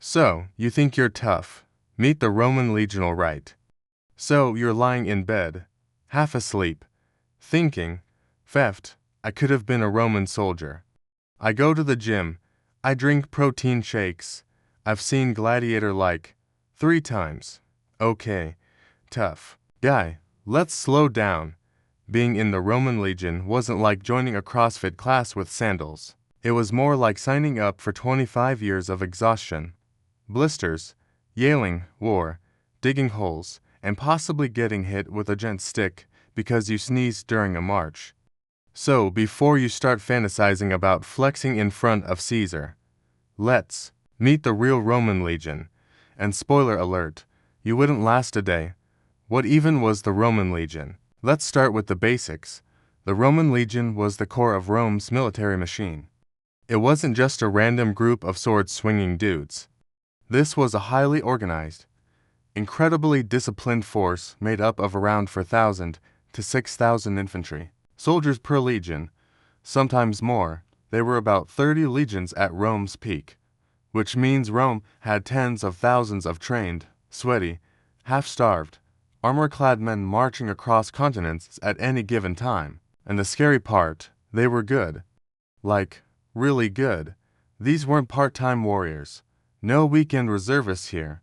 So, you think you're tough. Meet the Roman legional right. So, you're lying in bed, half asleep, thinking, "Theft, I could have been a Roman soldier. I go to the gym, I drink protein shakes, I've seen Gladiator like 3 times. Okay, tough. Guy, let's slow down. Being in the Roman Legion wasn't like joining a CrossFit class with sandals. It was more like signing up for 25 years of exhaustion, blisters, yelling, war, digging holes, and possibly getting hit with a gent stick because you sneezed during a march. So, before you start fantasizing about flexing in front of Caesar, let's meet the real Roman Legion. And spoiler alert, you wouldn't last a day. What even was the Roman Legion? Let's start with the basics. The Roman Legion was the core of Rome's military machine. It wasn't just a random group of sword-swinging dudes. This was a highly organized, incredibly disciplined force made up of around 4,000 to 6,000 infantry soldiers per legion, sometimes more. There were about 30 legions at Rome's peak, which means Rome had tens of thousands of trained, sweaty, half-starved, armor-clad men marching across continents at any given time. And the scary part, they were good. Like, really good. These weren't part-time warriors. No weekend reservists here.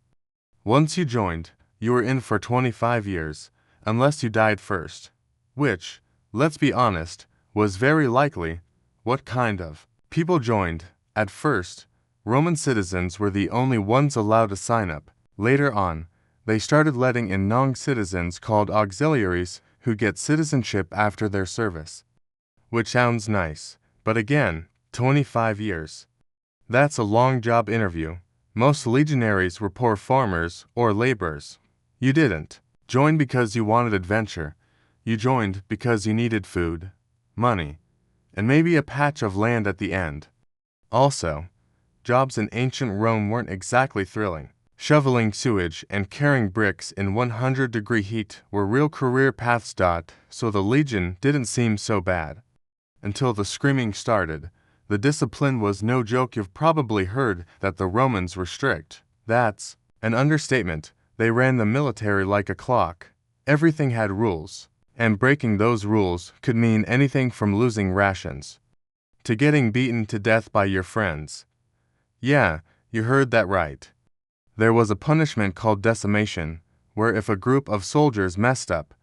Once you joined, you were in for 25 years, unless you died first. Which, let's be honest, was very likely. What kind of people joined? At first, Roman citizens were the only ones allowed to sign up. Later on, they started letting in non-citizens called auxiliaries who get citizenship after their service. Which sounds nice, but again, 25 years. That's a long job interview. Most legionaries were poor farmers or laborers. You didn't join because you wanted adventure. You joined because you needed food, money, and maybe a patch of land at the end. Also, jobs in ancient Rome weren't exactly thrilling. Shoveling sewage and carrying bricks in 100-degree heat were real career paths. So the legion didn't seem so bad. Until the screaming started. The discipline was no joke. You've probably heard that the Romans were strict. That's an understatement. They ran the military like a clock. Everything had rules, and breaking those rules could mean anything from losing rations to getting beaten to death by your friends. Yeah, you heard that right. There was a punishment called decimation, where if a group of soldiers messed up,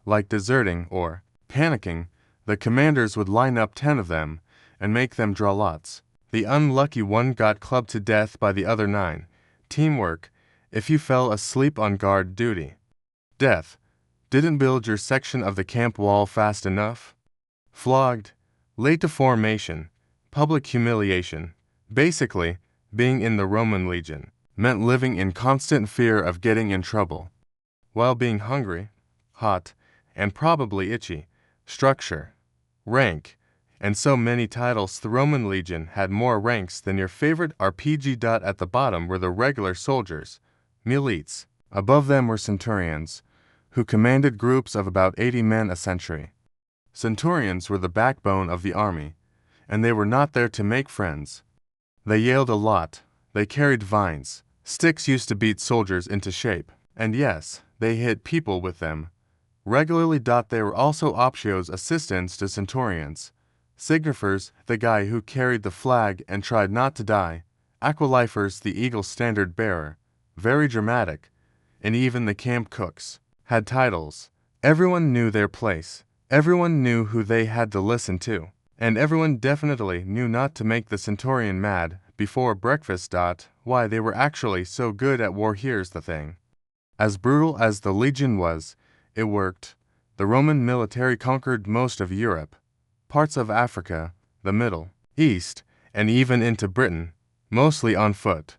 like deserting or panicking, the commanders would line up 10 of them and make them draw lots. The unlucky one got clubbed to death by the other 9. Teamwork, if you fell asleep on guard duty. Death, didn't build your section of the camp wall fast enough. Flogged, late to formation, public humiliation. Basically, being in the Roman Legion meant living in constant fear of getting in trouble, while being hungry, hot, and probably itchy. Structure, rank, and so many titles. The Roman Legion had more ranks than your favorite RPG. At the bottom were the regular soldiers, milites. Above them were centurions, who commanded groups of about 80 men a century. Centurions were the backbone of the army, and they were not there to make friends. They yelled a lot, they carried vines. Sticks used to beat soldiers into shape, and yes, they hit people with them regularly. They were also optios, assistants to centurions. Signifiers, the guy who carried the flag and tried not to die. Aquilifers, the eagle standard bearer, very dramatic. And even the camp cooks had titles. Everyone knew their place. Everyone knew who they had to listen to. And everyone definitely knew not to make the centurion mad before breakfast. Why they were actually so good at war. Here's the thing. As brutal as the legion was, it worked. The Roman military conquered most of Europe, parts of Africa, the Middle East, and even into Britain, mostly on foot.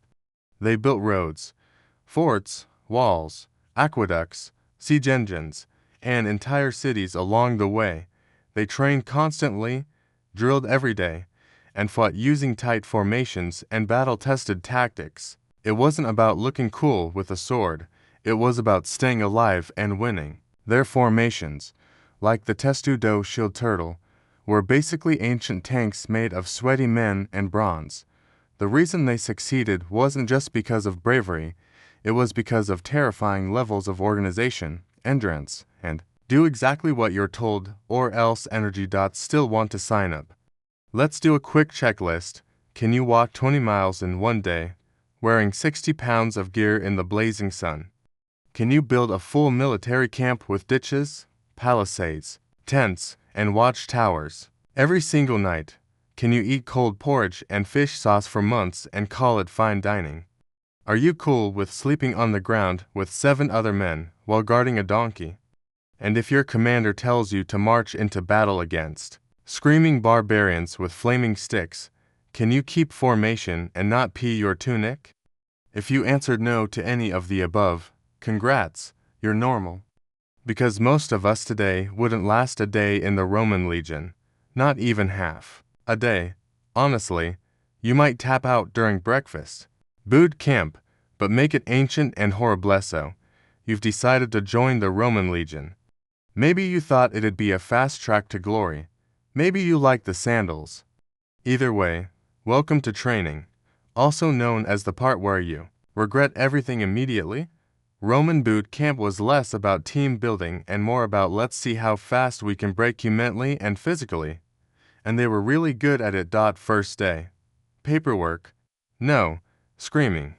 They built roads, forts, walls, aqueducts, siege engines, and entire cities along the way. They trained constantly, drilled every day, and fought using tight formations and battle-tested tactics. It wasn't about looking cool with a sword. It was about staying alive and winning. Their formations, like the testudo shield turtle, were basically ancient tanks made of sweaty men and bronze. The reason they succeeded wasn't just because of bravery, it was because of terrifying levels of organization, endurance, and do exactly what you're told or else energy dots still want to sign up. Let's do a quick checklist. Can you walk 20 miles in one day, wearing 60 pounds of gear in the blazing sun? Can you build a full military camp with ditches, palisades, tents, and watchtowers every single night? Can you eat cold porridge and fish sauce for months and call it fine dining? Are you cool with sleeping on the ground with 7 other men while guarding a donkey? And if your commander tells you to march into battle against screaming barbarians with flaming sticks, can you keep formation and not pee your tunic? If you answered no to any of the above, congrats, you're normal. Because most of us today wouldn't last a day in the Roman legion, not even half a day. Honestly, you might tap out during breakfast. Boot camp, but make it ancient and horriblesso. You've decided to join the Roman legion. Maybe you thought it'd be a fast track to glory. Maybe you like the sandals. Either way, welcome to training, also known as the part where you regret everything immediately. Roman boot camp was less about team building and more about let's see how fast we can break you mentally and physically. And they were really good at it. First day. Paperwork. No. Screaming.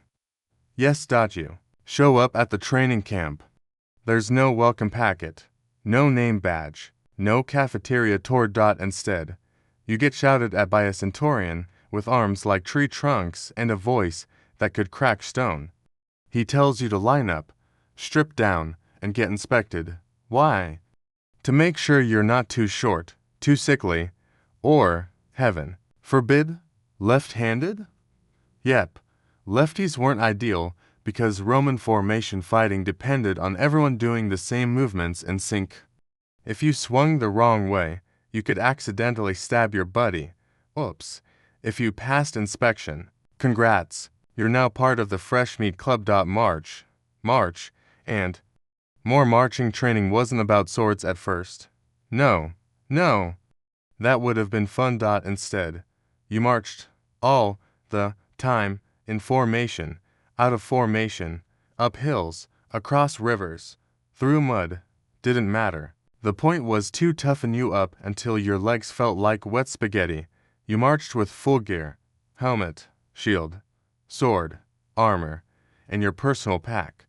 Yes. You show up at the training camp. There's no welcome packet. No name badge. No cafeteria tour. Instead, you get shouted at by a centurion with arms like tree trunks and a voice that could crack stone. He tells you to line up, strip down, and get inspected. Why? To make sure you're not too short, too sickly, or, heaven forbid, left-handed? Yep, lefties weren't ideal because Roman formation fighting depended on everyone doing the same movements in sync. If you swung the wrong way, you could accidentally stab your buddy. Oops. If you passed inspection, congrats, you're now part of the Fresh Meat Club. March, and more marching training wasn't about swords at first. No. That would have been fun. Instead, you marched all the time in formation, out of formation, up hills, across rivers, through mud. Didn't matter. The point was to toughen you up until your legs felt like wet spaghetti. You marched with full gear, helmet, shield, sword, armor, and your personal pack.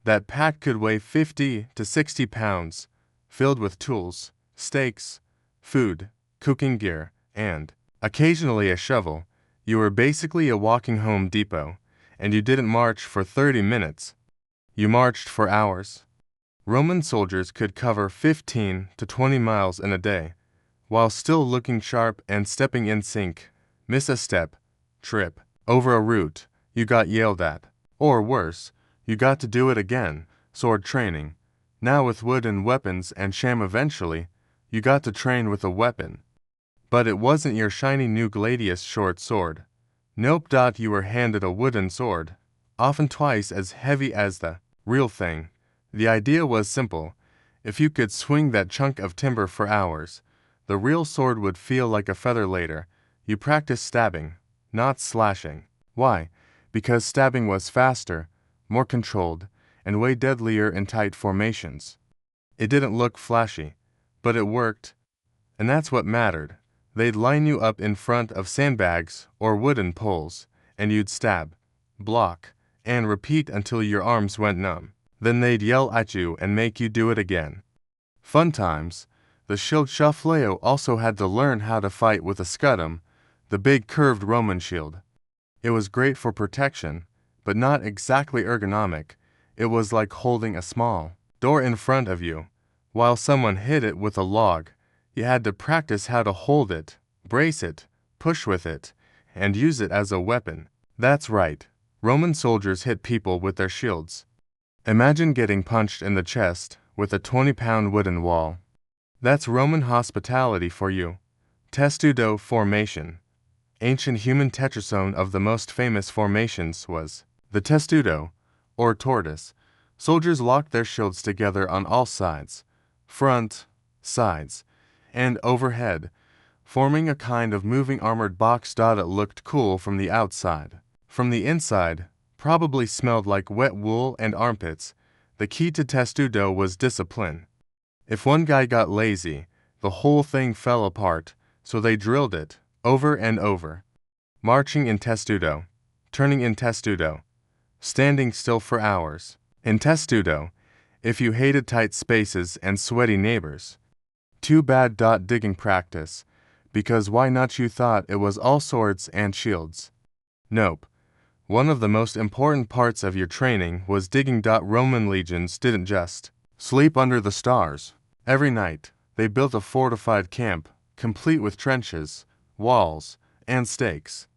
That pack could weigh 50 to 60 pounds, filled with tools, stakes, food, cooking gear, and, occasionally a shovel. You were basically a walking Home Depot, and you didn't march for 30 minutes. You marched for hours. Roman soldiers could cover 15 to 20 miles in a day, while still looking sharp and stepping in sync. Miss a step, trip, over a route, you got yelled at. Or worse, you got to do it again, sword training. Now with wooden weapons and sham eventually, you got to train with a weapon. But it wasn't your shiny new gladius short sword. Nope. You were handed a wooden sword, often twice as heavy as the real thing. The idea was simple. If you could swing that chunk of timber for hours, the real sword would feel like a feather later. You practiced stabbing, not slashing. Why? Because stabbing was faster, more controlled, and way deadlier in tight formations. It didn't look flashy, but it worked, and that's what mattered. They'd line you up in front of sandbags or wooden poles, and you'd stab, block, and repeat until your arms went numb. Then they'd yell at you and make you do it again. Fun times. The shield Shuffleo also had to learn how to fight with a scutum, the big curved Roman shield. It was great for protection, but not exactly ergonomic. It was like holding a small door in front of you, while someone hit it with a log. You had to practice how to hold it, brace it, push with it, and use it as a weapon. That's right. Roman soldiers hit people with their shields. Imagine getting punched in the chest with a 20-pound wooden wall. That's Roman hospitality for you. Testudo formation. Ancient human tetrasome of the most famous formations was the testudo, or tortoise. Soldiers locked their shields together on all sides, front, sides, and overhead, forming a kind of moving armored box. It looked cool from the outside. From the inside, probably smelled like wet wool and armpits. The key to testudo was discipline. If one guy got lazy, the whole thing fell apart, so they drilled it, over and over. Marching in testudo, turning in testudo, standing still for hours. In testudo, if you hated tight spaces and sweaty neighbors. Too bad. Digging practice, because why not? You thought it was all swords and shields. Nope. One of the most important parts of your training was digging. Roman legions didn't just sleep under the stars. Every night, they built a fortified camp, complete with trenches, walls, and stakes.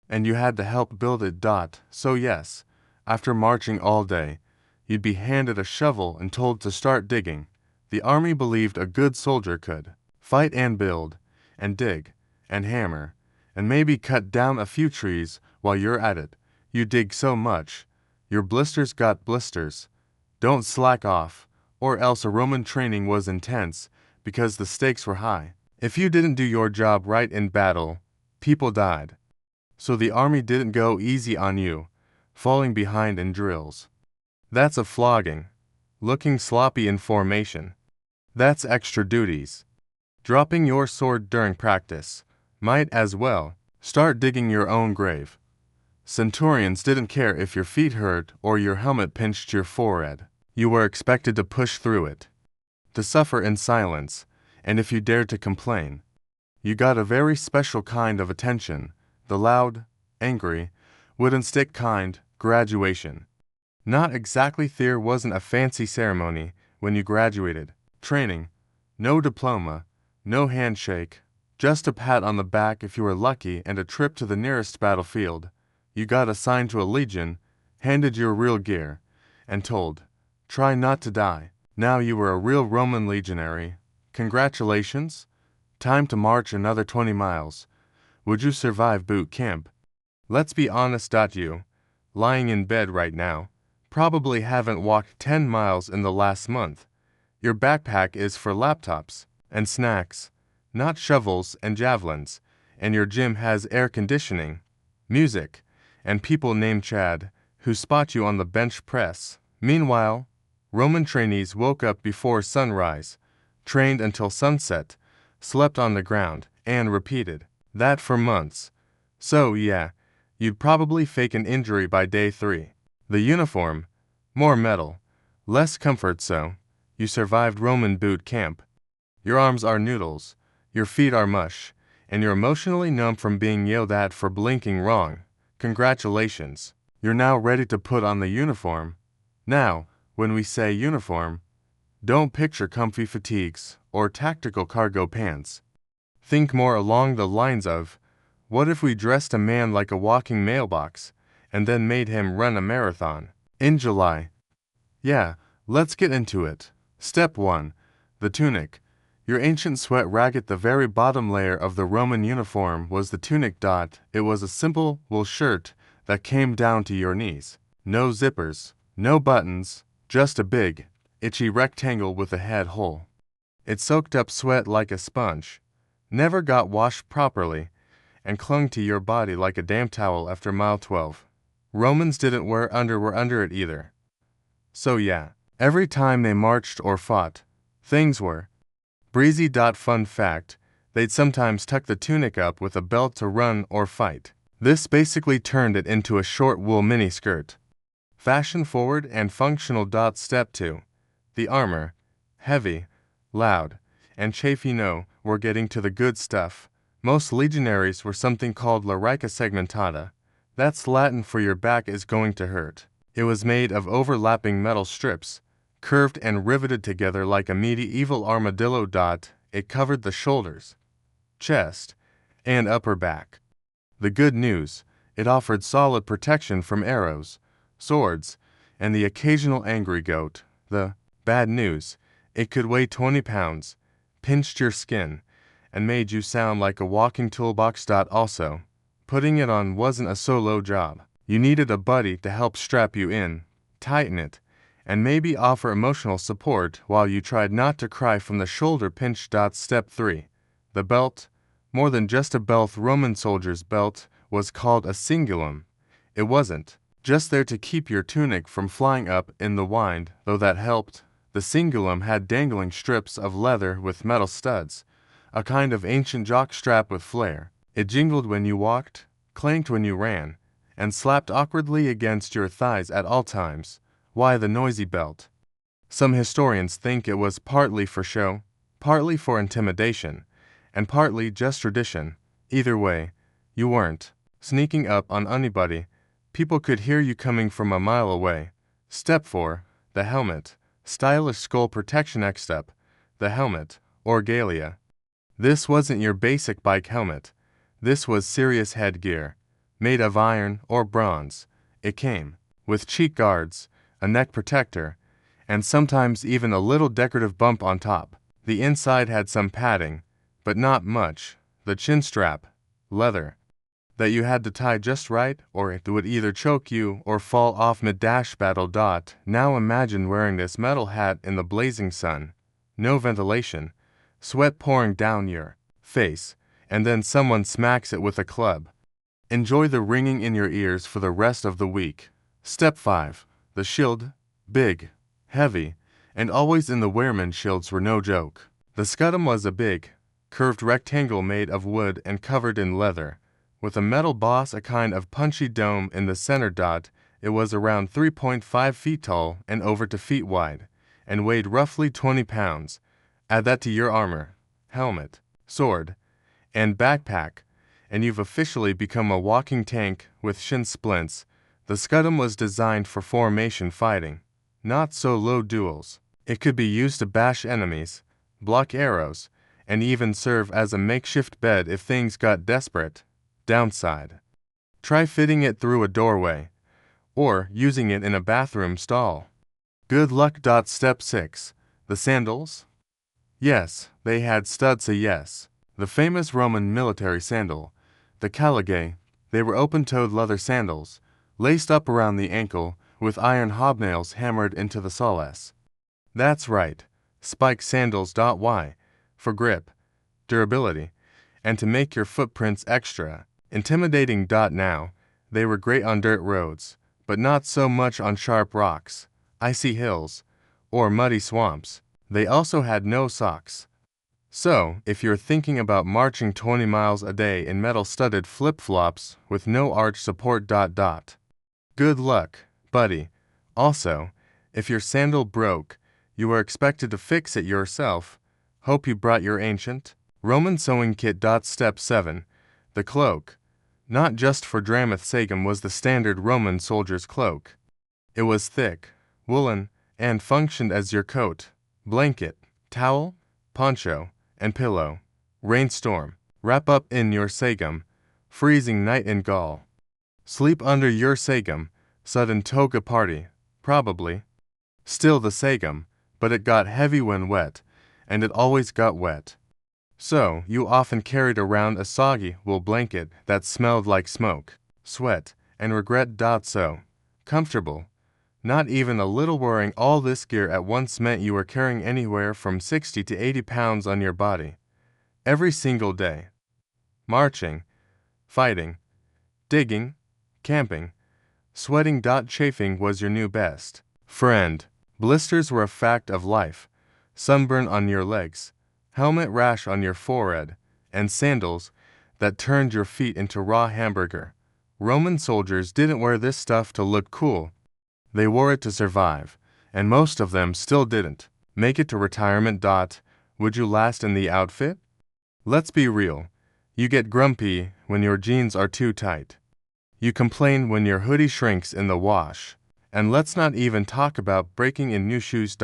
And you had to help build it. So yes, after marching all day, you'd be handed a shovel and told to start digging. The army believed a good soldier could fight and build, and dig, and hammer, and maybe cut down a few trees while you're at it. You dig so much, your blisters got blisters. Don't slack off, or else. A Roman training was intense, because the stakes were high. If you didn't do your job right in battle, people died. So the army didn't go easy on you, falling behind in drills. That's a flogging. Looking sloppy in formation. That's extra duties. Dropping your sword during practice. Might as well start digging your own grave. Centurions didn't care if your feet hurt or your helmet pinched your forehead. You were expected to push through it, to suffer in silence, and if you dared to complain, you got a very special kind of attention, the loud, angry, wooden stick kind, graduation. Not exactly. There wasn't a fancy ceremony when you graduated. Training, no diploma, no handshake, just a pat on the back if you were lucky and a trip to the nearest battlefield. You got assigned to a legion, handed your real gear, and told, try not to die. Now you were a real Roman legionary. Congratulations. Time to march another 20 miles. Would you survive boot camp? Let's be honest. You, lying in bed right now, probably haven't walked 10 miles in the last month. Your backpack is for laptops and snacks, not shovels and javelins, and your gym has air conditioning, music, and people named Chad who spot you on the bench press. Meanwhile, Roman trainees woke up before sunrise, trained until sunset, slept on the ground, and repeated that for months. So yeah, you'd probably fake an injury by day 3. The uniform, more metal, less comfort. So you survived Roman boot camp. Your arms are noodles, your feet are mush, and you're emotionally numb from being yelled at for blinking wrong. Congratulations. You're now ready to put on the uniform. Now, when we say uniform, don't picture comfy fatigues or tactical cargo pants. Think more along the lines of, what if we dressed a man like a walking mailbox and then made him run a marathon in July? Yeah, let's get into it. Step 1. The tunic. Your ancient sweat rag. At the very bottom layer of the Roman uniform was the tunic. It was a simple wool shirt that came down to your knees. No zippers, no buttons, just a big, itchy rectangle with a head hole. It soaked up sweat like a sponge, never got washed properly, and clung to your body like a damp towel after mile 12. Romans didn't wear underwear under it either. So yeah, every time they marched or fought, things were breezy. Fun fact, they'd sometimes tuck the tunic up with a belt to run or fight. This basically turned it into a short wool miniskirt. Fashion forward and functional. Step 2. The armor. Heavy, loud, and chafy. We're getting to the good stuff. Most legionaries were something called larica segmentata. That's Latin for your back is going to hurt. It was made of overlapping metal strips, curved and riveted together like a medieval armadillo. It covered the shoulders, chest, and upper back. The good news, it offered solid protection from arrows, swords, and the occasional angry goat. The bad news, it could weigh 20 pounds, pinched your skin, and made you sound like a walking toolbox. Also, putting it on wasn't a solo job. You needed a buddy to help strap you in, tighten it, and maybe offer emotional support while you tried not to cry from the shoulder pinch. Step 3. The belt, More than just a belt. Roman soldiers' belt was called a cingulum. It wasn't just there to keep your tunic from flying up in the wind, though that helped. The cingulum had dangling strips of leather with metal studs, a kind of ancient jock strap with flair. It jingled when you walked, clanked when you ran, and slapped awkwardly against your thighs at all times. Why the noisy belt? Some historians think it was partly for show, partly for intimidation, and partly just tradition. Either way, you weren't sneaking up on anybody. People could hear you coming from a mile away. Step 4. The helmet. Stylish skull protection. Next step. The helmet, or galea. This wasn't your basic bike helmet. This was serious headgear, made of iron or bronze. It came with cheek guards, a neck protector, and sometimes even a little decorative bump on top. The inside had some padding, but not much. The chin strap, leather, that you had to tie just right or it would either choke you or fall off mid-battle. Now imagine wearing this metal hat in the blazing sun. No ventilation, sweat pouring down your face, and then someone smacks it with a club. Enjoy the ringing in your ears for the rest of the week. Step 5. The shield. Big, heavy, and always in the wearmen. Shields were no joke. The scudum was a big, curved rectangle made of wood and covered in leather, with a metal boss, a kind of punchy dome in the center. It was around 3.5 feet tall and over 2 feet wide, and weighed roughly 20 pounds. Add that to your armor, helmet, sword, and backpack, and you've officially become a walking tank with shin splints. The scudum was designed for formation fighting, not solo duels. It could be used to bash enemies, block arrows, and even serve as a makeshift bed if things got desperate. Downside. Try fitting it through a doorway, or using it in a bathroom stall. Good luck. Step 6. The sandals. Yes, they had studs. Yes. The famous Roman military sandal, the caligae. They were open-toed leather sandals, laced up around the ankle, with iron hobnails hammered into the soles. That's right, spike sandals. Why? For grip, durability, and to make your footprints extra intimidating. Now, they were great on dirt roads, but not so much on sharp rocks, icy hills, or muddy swamps. They also had no socks. So, if you're thinking about marching 20 miles a day in metal-studded flip-flops with no arch support. Good luck, buddy. Also, if your sandal broke, you were expected to fix it yourself. Hope you brought your ancient Roman sewing kit. Step 7. The cloak. Not just for Dramath. Sagum was the standard Roman soldier's cloak. It was thick, woolen, and functioned as your coat, blanket, towel, poncho, and pillow. Rainstorm. Wrap up in your sagum. Freezing night in Gaul. Sleep under your sagum. Sudden toga party. Probably. Still the sagum, but it got heavy when wet, and it always got wet. So, you often carried around a soggy wool blanket that smelled like smoke, sweat, and regret. So comfortable. Not even a little. Wearing all this gear at once meant you were carrying anywhere from 60 to 80 pounds on your body. Every single day. Marching, fighting, digging, camping, sweating. Chafing was your new best friend. Blisters were a fact of life. Sunburn on your legs, helmet rash on your forehead, and sandals that turned your feet into raw hamburger. Roman soldiers didn't wear this stuff to look cool. They wore it to survive, and most of them still didn't make it to retirement. Would you last in the outfit? Let's be real. You get grumpy when your jeans are too tight. You complain when your hoodie shrinks in the wash. And let's not even talk about breaking in new shoes.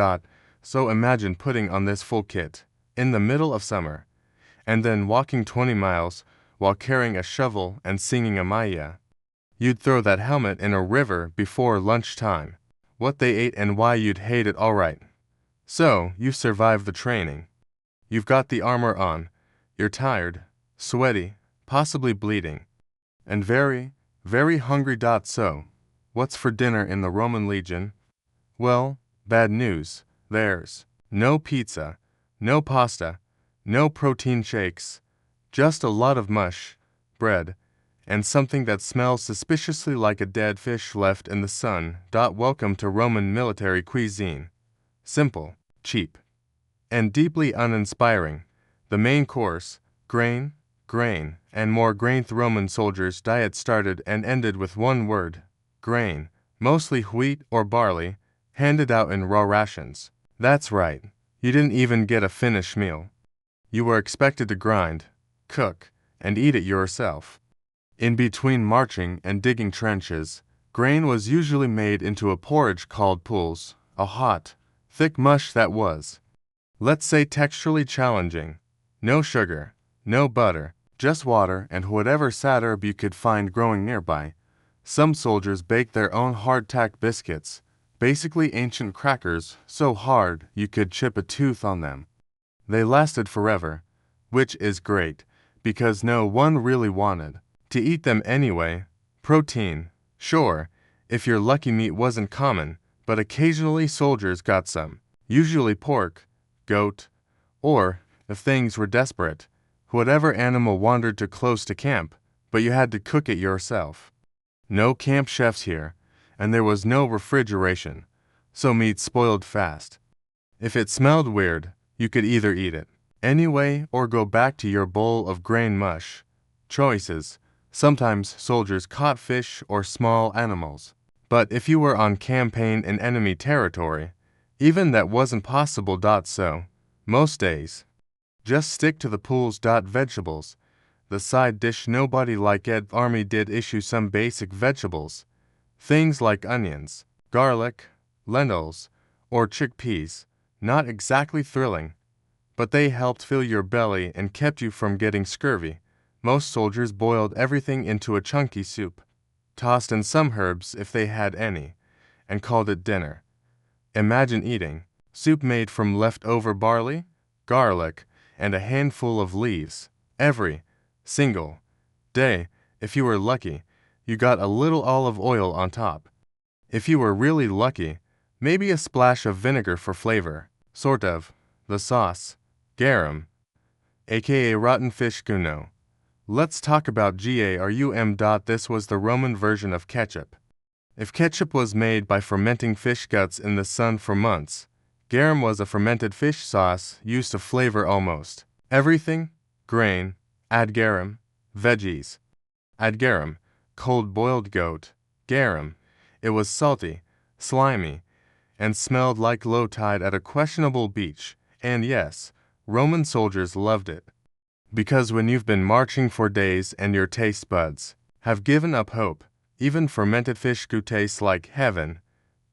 So imagine putting on this full kit in the middle of summer, and then walking 20 miles while carrying a shovel and singing a Maya. You'd throw that helmet in a river before lunchtime. What they ate and why you'd hate it. Alright. So, you've survived the training. You've got the armor on. You're tired, sweaty, possibly bleeding, and very, very hungry. So, what's for dinner in the Roman Legion? Well, bad news. There's no pizza, no pasta, no protein shakes. Just a lot of mush, bread, and something that smells suspiciously like a dead fish left in the sun. Welcome to Roman military cuisine. Simple, cheap, and deeply uninspiring. The main course, grain, and more grain. The Roman soldiers' diet started and ended with one word, grain, mostly wheat or barley, handed out in raw rations. That's right, you didn't even get a finished meal. You were expected to grind, cook, and eat it yourself. In between marching and digging trenches, grain was usually made into a porridge called pools, a hot, thick mush that was, let's say, texturally challenging. No sugar, no butter, just water and whatever sad herb you could find growing nearby. Some soldiers baked their own hardtack biscuits, basically ancient crackers so hard you could chip a tooth on them. They lasted forever, which is great, because no one really wanted to eat them anyway. Protein, sure, if you're lucky. Meat wasn't common, but occasionally soldiers got some, usually pork, goat, or, if things were desperate, whatever animal wandered too close to camp, but you had to cook it yourself. No camp chefs here, and there was no refrigeration, so meat spoiled fast. If it smelled weird, you could either eat it anyway or go back to your bowl of grain mush. Choices. Sometimes soldiers caught fish or small animals, but if you were on campaign in enemy territory, even that wasn't possible. So, most days, just stick to the pools. Vegetables. The side dish. Nobody liked it. Army did issue some basic vegetables, things like onions, garlic, lentils, or chickpeas. Not exactly thrilling, but they helped fill your belly and kept you from getting scurvy. Most soldiers boiled everything into a chunky soup, tossed in some herbs if they had any, and called it dinner. Imagine eating soup made from leftover barley, garlic, and a handful of leaves every single day. If you were lucky, you got a little olive oil on top. If you were really lucky, maybe a splash of vinegar for flavor. Sort of. The sauce, garum, aka rotten fish guno. Let's talk about garum. This was the Roman version of ketchup. If ketchup was made by fermenting fish guts in the sun for months, garum was a fermented fish sauce used to flavor almost everything. Grain, add garum. Veggies, add garum. Cold-boiled goat, garum. It was salty, slimy, and smelled like low tide at a questionable beach. And yes, Roman soldiers loved it. Because when you've been marching for days and your taste buds have given up hope, even fermented fish could taste like heaven.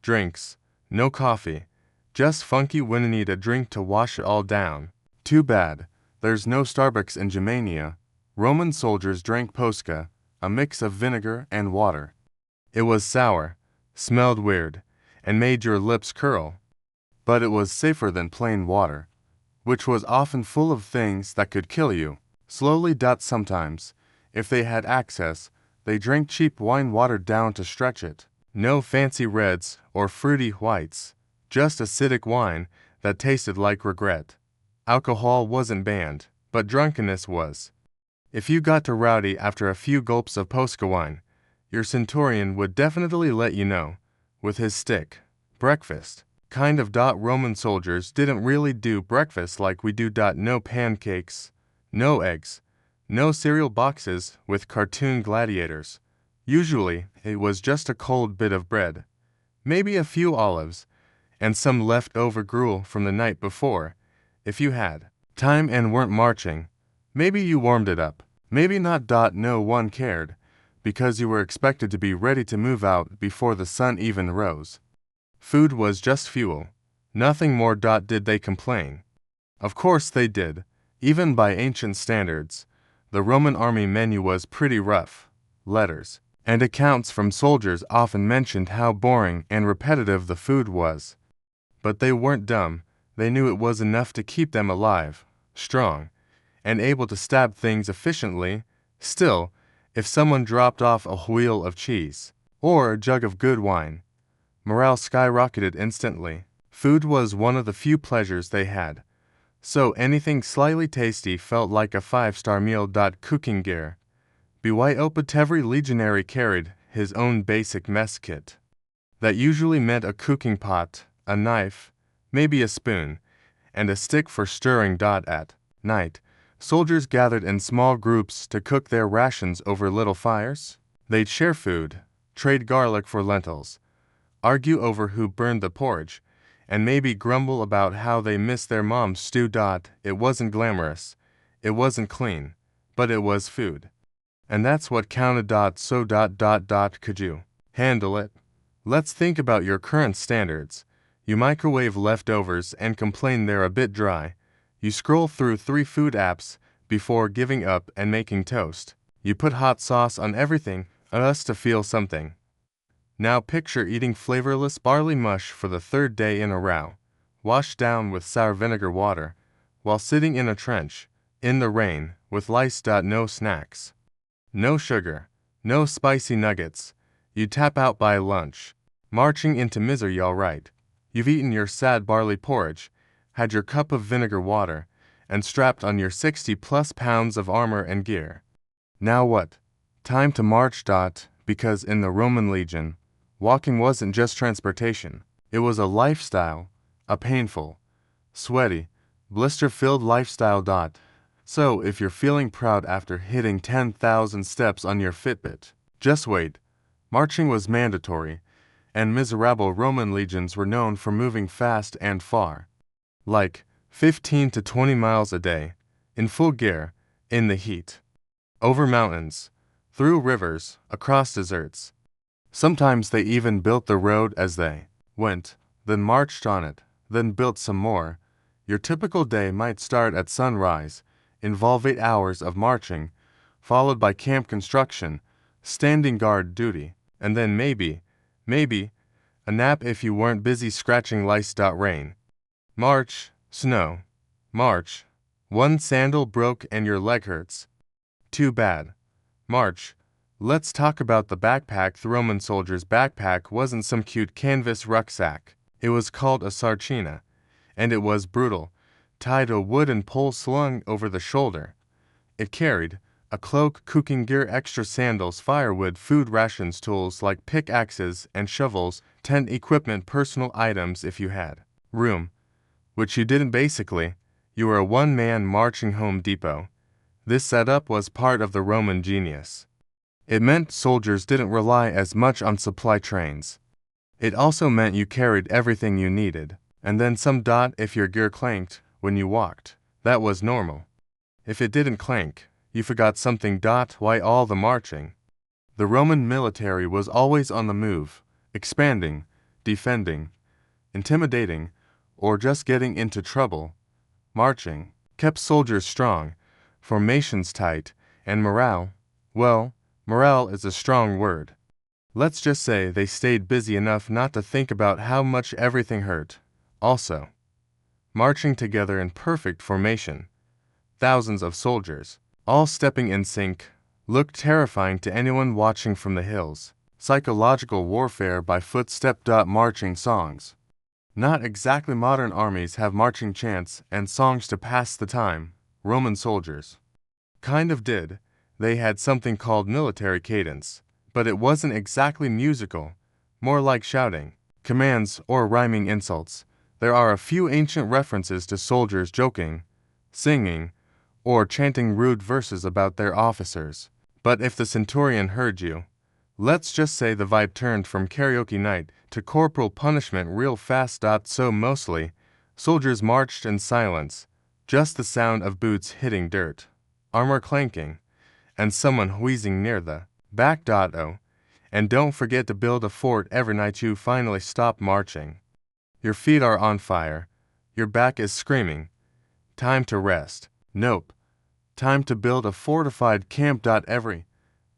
Drinks, no coffee, just funky. When need a drink to wash it all down. Too bad, there's no Starbucks in Germania. Roman soldiers drank posca, a mix of vinegar and water. It was sour, smelled weird, and made your lips curl. But it was safer than plain water, which was often full of things that could kill you. Slowly. Sometimes, if they had access, they drank cheap wine watered down to stretch it. No fancy reds or fruity whites, just acidic wine that tasted like regret. Alcohol wasn't banned, but drunkenness was. If you got too rowdy after a few gulps of posca wine, your centurion would definitely let you know, with his stick. Breakfast. Kind of. Roman soldiers didn't really do breakfast like we do. No pancakes, no eggs, no cereal boxes with cartoon gladiators. Usually, it was just a cold bit of bread, maybe a few olives, and some leftover gruel from the night before. If you had time and weren't marching, maybe you warmed it up. Maybe not. No one cared, because you were expected to be ready to move out before the sun even rose. Food was just fuel, nothing more. Did they complain? Of course they did. Even by ancient standards, the Roman army menu was pretty rough. Letters and accounts from soldiers often mentioned how boring and repetitive the food was. But they weren't dumb. They knew it was enough to keep them alive, strong, and able to stab things efficiently. Still, if someone dropped off a wheel of cheese or a jug of good wine, morale skyrocketed instantly. Food was one of the few pleasures they had, So anything slightly tasty felt like a 5-star meal. Cooking gear. BYOPA every legionary carried his own basic mess kit. That usually meant a cooking pot, a knife, maybe a spoon, and a stick for stirring. At night, soldiers gathered in small groups to cook their rations over little fires. They'd share food, trade garlic for lentils, argue over who burned the porridge, and maybe grumble about how they missed their mom's stew. It wasn't glamorous, it wasn't clean, but it was food. And that's what counted. So could you handle it? Let's think about your current standards. You microwave leftovers and complain they're a bit dry. You scroll through 3 food apps before giving up and making toast. You put hot sauce on everything just to feel something. Now picture eating flavorless barley mush for the 3rd day in a row, washed down with sour vinegar water, while sitting in a trench, in the rain, with lice. No snacks. No sugar, no spicy nuggets. You tap out by lunch, marching into misery. Alright, you've eaten your sad barley porridge, had your cup of vinegar water, and strapped on your 60+ pounds of armor and gear. Now what? Time to march. Because in the Roman legion, walking wasn't just transportation, it was a lifestyle, a painful, sweaty, blister-filled lifestyle. So if you're feeling proud after hitting 10,000 steps on your Fitbit, just wait. Marching was mandatory, and miserable Roman legions were known for moving fast and far. Like 15 to 20 miles a day, in full gear, in the heat. Over mountains, through rivers, across deserts. Sometimes they even built the road as they went, then marched on it, then built some more. Your typical day might start at sunrise, involve 8 hours of marching, followed by camp construction, standing guard duty, and then maybe, a nap if you weren't busy scratching lice. Rain. March, snow. March. One sandal broke and your leg hurts. Too bad. March. Let's talk about the backpack. The Roman soldier's backpack wasn't some cute canvas rucksack. It was called a sarcina, and it was brutal, tied a wooden pole slung over the shoulder. It carried a cloak, cooking gear, extra sandals, firewood, food rations, tools like pickaxes and shovels, tent equipment, personal items if you had room, which you didn't. Basically, you were a one-man marching Home Depot. This setup was part of the Roman genius. It meant soldiers didn't rely as much on supply trains. It also meant you carried everything you needed, and then some. If your gear clanked when you walked, that was normal. If it didn't clank, you forgot something. Why all the marching? The Roman military was always on the move, expanding, defending, intimidating, or just getting into trouble. Marching kept soldiers strong, formations tight, and morale, well, morale is a strong word. Let's just say they stayed busy enough not to think about how much everything hurt. Also, marching together in perfect formation, thousands of soldiers, all stepping in sync, looked terrifying to anyone watching from the hills. Psychological warfare by footstep. Marching songs. Not exactly modern armies have marching chants and songs to pass the time. Roman soldiers kind of did. They had something called military cadence, but it wasn't exactly musical, more like shouting commands or rhyming insults. There are a few ancient references to soldiers joking, singing, or chanting rude verses about their officers. But if the centurion heard you, let's just say the vibe turned from karaoke night to corporal punishment real fast. So mostly, soldiers marched in silence, just the sound of boots hitting dirt, armor clanking, and someone wheezing near the back. Oh, and don't forget to build a fort every night you finally stop marching. Your feet are on fire, your back is screaming. Time to rest. Nope. Time to build a fortified camp. Every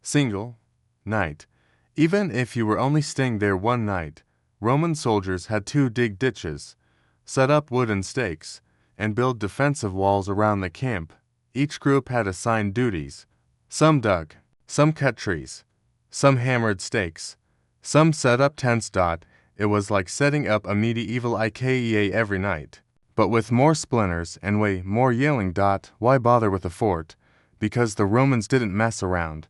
single night. Even if you were only staying there one night, Roman soldiers had to dig ditches, set up wooden stakes, and build defensive walls around the camp. Each group had assigned duties. Some dug, some cut trees, some hammered stakes, some set up tents. It was like setting up a medieval IKEA every night. but with more splinters and way more yelling. Why bother with a fort? Because the Romans didn't mess around.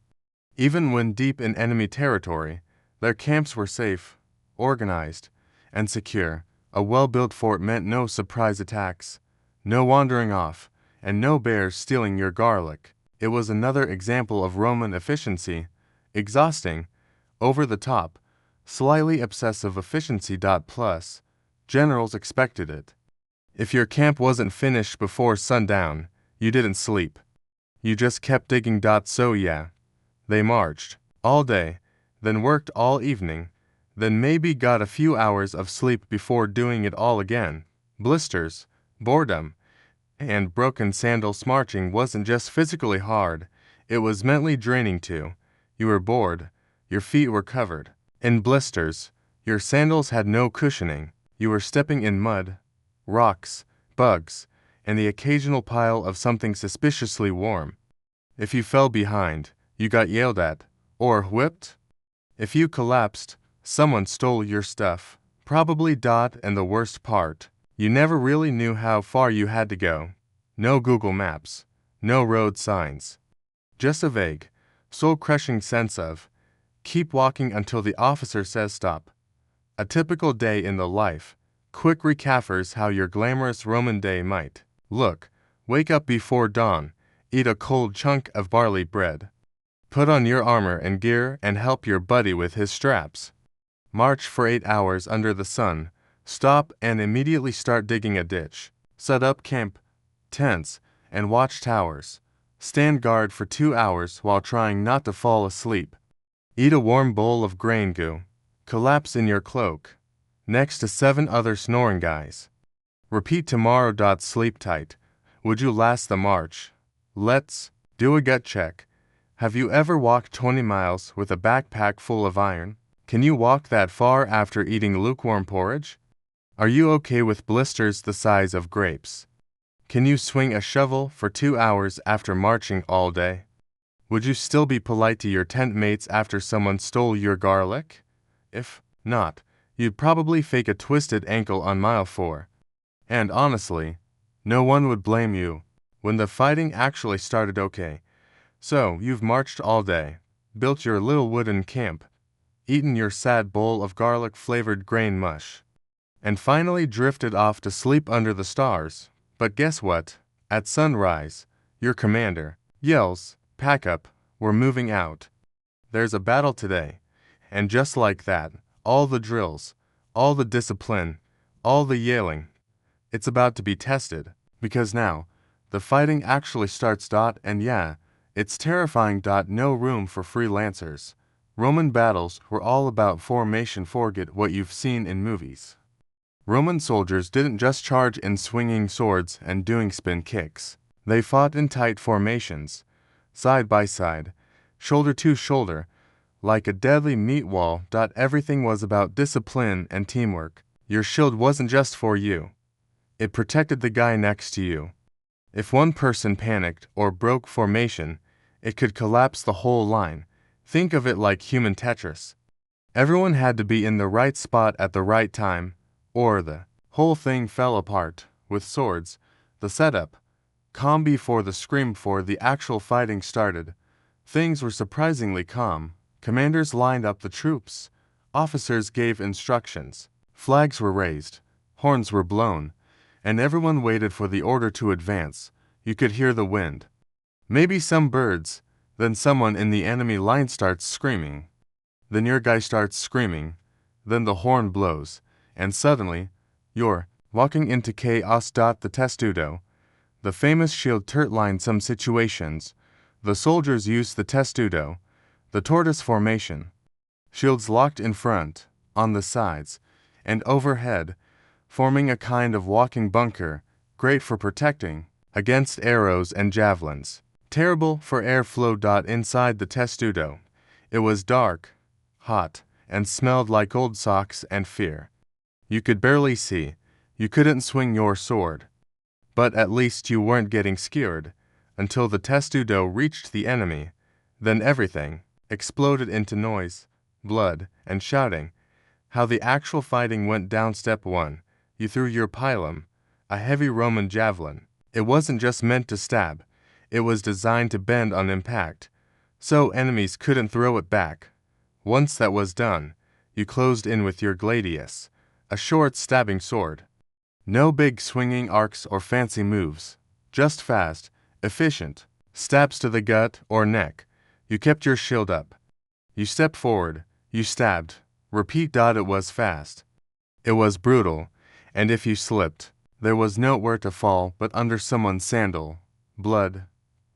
Even when deep in enemy territory, their camps were safe, organized, and secure. A well-built fort meant no surprise attacks, no wandering off, and no bears stealing your garlic. It was another example of Roman efficiency, exhausting, over the top, slightly obsessive efficiency. Plus, generals expected it. If your camp wasn't finished before sundown, you didn't sleep. You just kept digging. So yeah, they marched all day, then worked all evening, then maybe got a few hours of sleep before doing it all again. Blisters, boredom, and broken sandals. Marching wasn't just physically hard, it was mentally draining too. You were bored, your feet were covered in blisters, your sandals had no cushioning, you were stepping in mud, rocks, bugs, and the occasional pile of something suspiciously warm. If you fell behind, you got yelled at, or whipped. If you collapsed, someone stole your stuff, probably. And the worst part, you never really knew how far you had to go. No Google Maps, no road signs. Just a vague, soul-crushing sense of, keep walking until the officer says stop. A typical day in the life. Quick recappers how your glamorous Roman day might look. Wake up before dawn, eat a cold chunk of barley bread. Put on your armor and gear and help your buddy with his straps. March for 8 hours under the sun, stop and immediately start digging a ditch. Set up camp, tents, and watchtowers. Stand guard for 2 hours while trying not to fall asleep. Eat a warm bowl of grain goo. Collapse in your cloak, next to 7 other snoring guys. Repeat tomorrow. Sleep tight. Would you last the march? Let's do a gut check. Have you ever walked 20 miles with a backpack full of iron? Can you walk that far after eating lukewarm porridge? Are you okay with blisters the size of grapes? Can you swing a shovel for 2 hours after marching all day? Would you still be polite to your tent mates after someone stole your garlic? If not, you'd probably fake a twisted ankle on mile 4. And honestly, no one would blame you when the fighting actually started. Okay, so you've marched all day, built your little wooden camp, eaten your sad bowl of garlic-flavored grain mush, and finally drifted off to sleep under the stars. But guess what? At sunrise, your commander yells, "Pack up, we're moving out. There's a battle today." And just like that, all the drills, all the discipline, all the yelling, it's about to be tested, because now, the fighting actually starts. And yeah, it's terrifying. No room for freelancers. Roman battles were all about formation. Forget what you've seen in movies. Roman soldiers didn't just charge in swinging swords and doing spin kicks. They fought in tight formations, side by side, shoulder to shoulder, like a deadly meat wall. Everything was about discipline and teamwork. Your shield wasn't just for you. It protected the guy next to you. If one person panicked or broke formation, it could collapse the whole line. Think of it like human Tetris. Everyone had to be in the right spot at the right time, or the whole thing fell apart. With swords, the setup, calm before the scream before the actual fighting started, things were surprisingly calm. Commanders lined up the troops. Officers gave instructions. Flags were raised. Horns were blown. And everyone waited for the order to advance. You could hear the wind. Maybe some birds. Then someone in the enemy line starts screaming. Then your guy starts screaming. Then the horn blows. And suddenly, you're walking into chaos. The testudo, the famous shield turret line. Some situations, the soldiers used the testudo, the tortoise formation. Shields locked in front, on the sides, and overhead, forming a kind of walking bunker, great for protecting against arrows and javelins. Terrible for airflow. Inside the testudo, it was dark, hot, and smelled like old socks and fear. You could barely see, you couldn't swing your sword. But at least you weren't getting skewered, until the testudo reached the enemy. Then everything exploded into noise, blood, and shouting. How the actual fighting went down. Step 1. You threw your pilum, a heavy Roman javelin. It wasn't just meant to stab, it was designed to bend on impact, so enemies couldn't throw it back. Once that was done, you closed in with your gladius, a short stabbing sword. No big swinging arcs or fancy moves, just fast, efficient stabs to the gut or neck. You kept your shield up. You stepped forward, you stabbed, repeat. It was fast. It was brutal, and if you slipped, there was nowhere to fall but under someone's sandal, blood,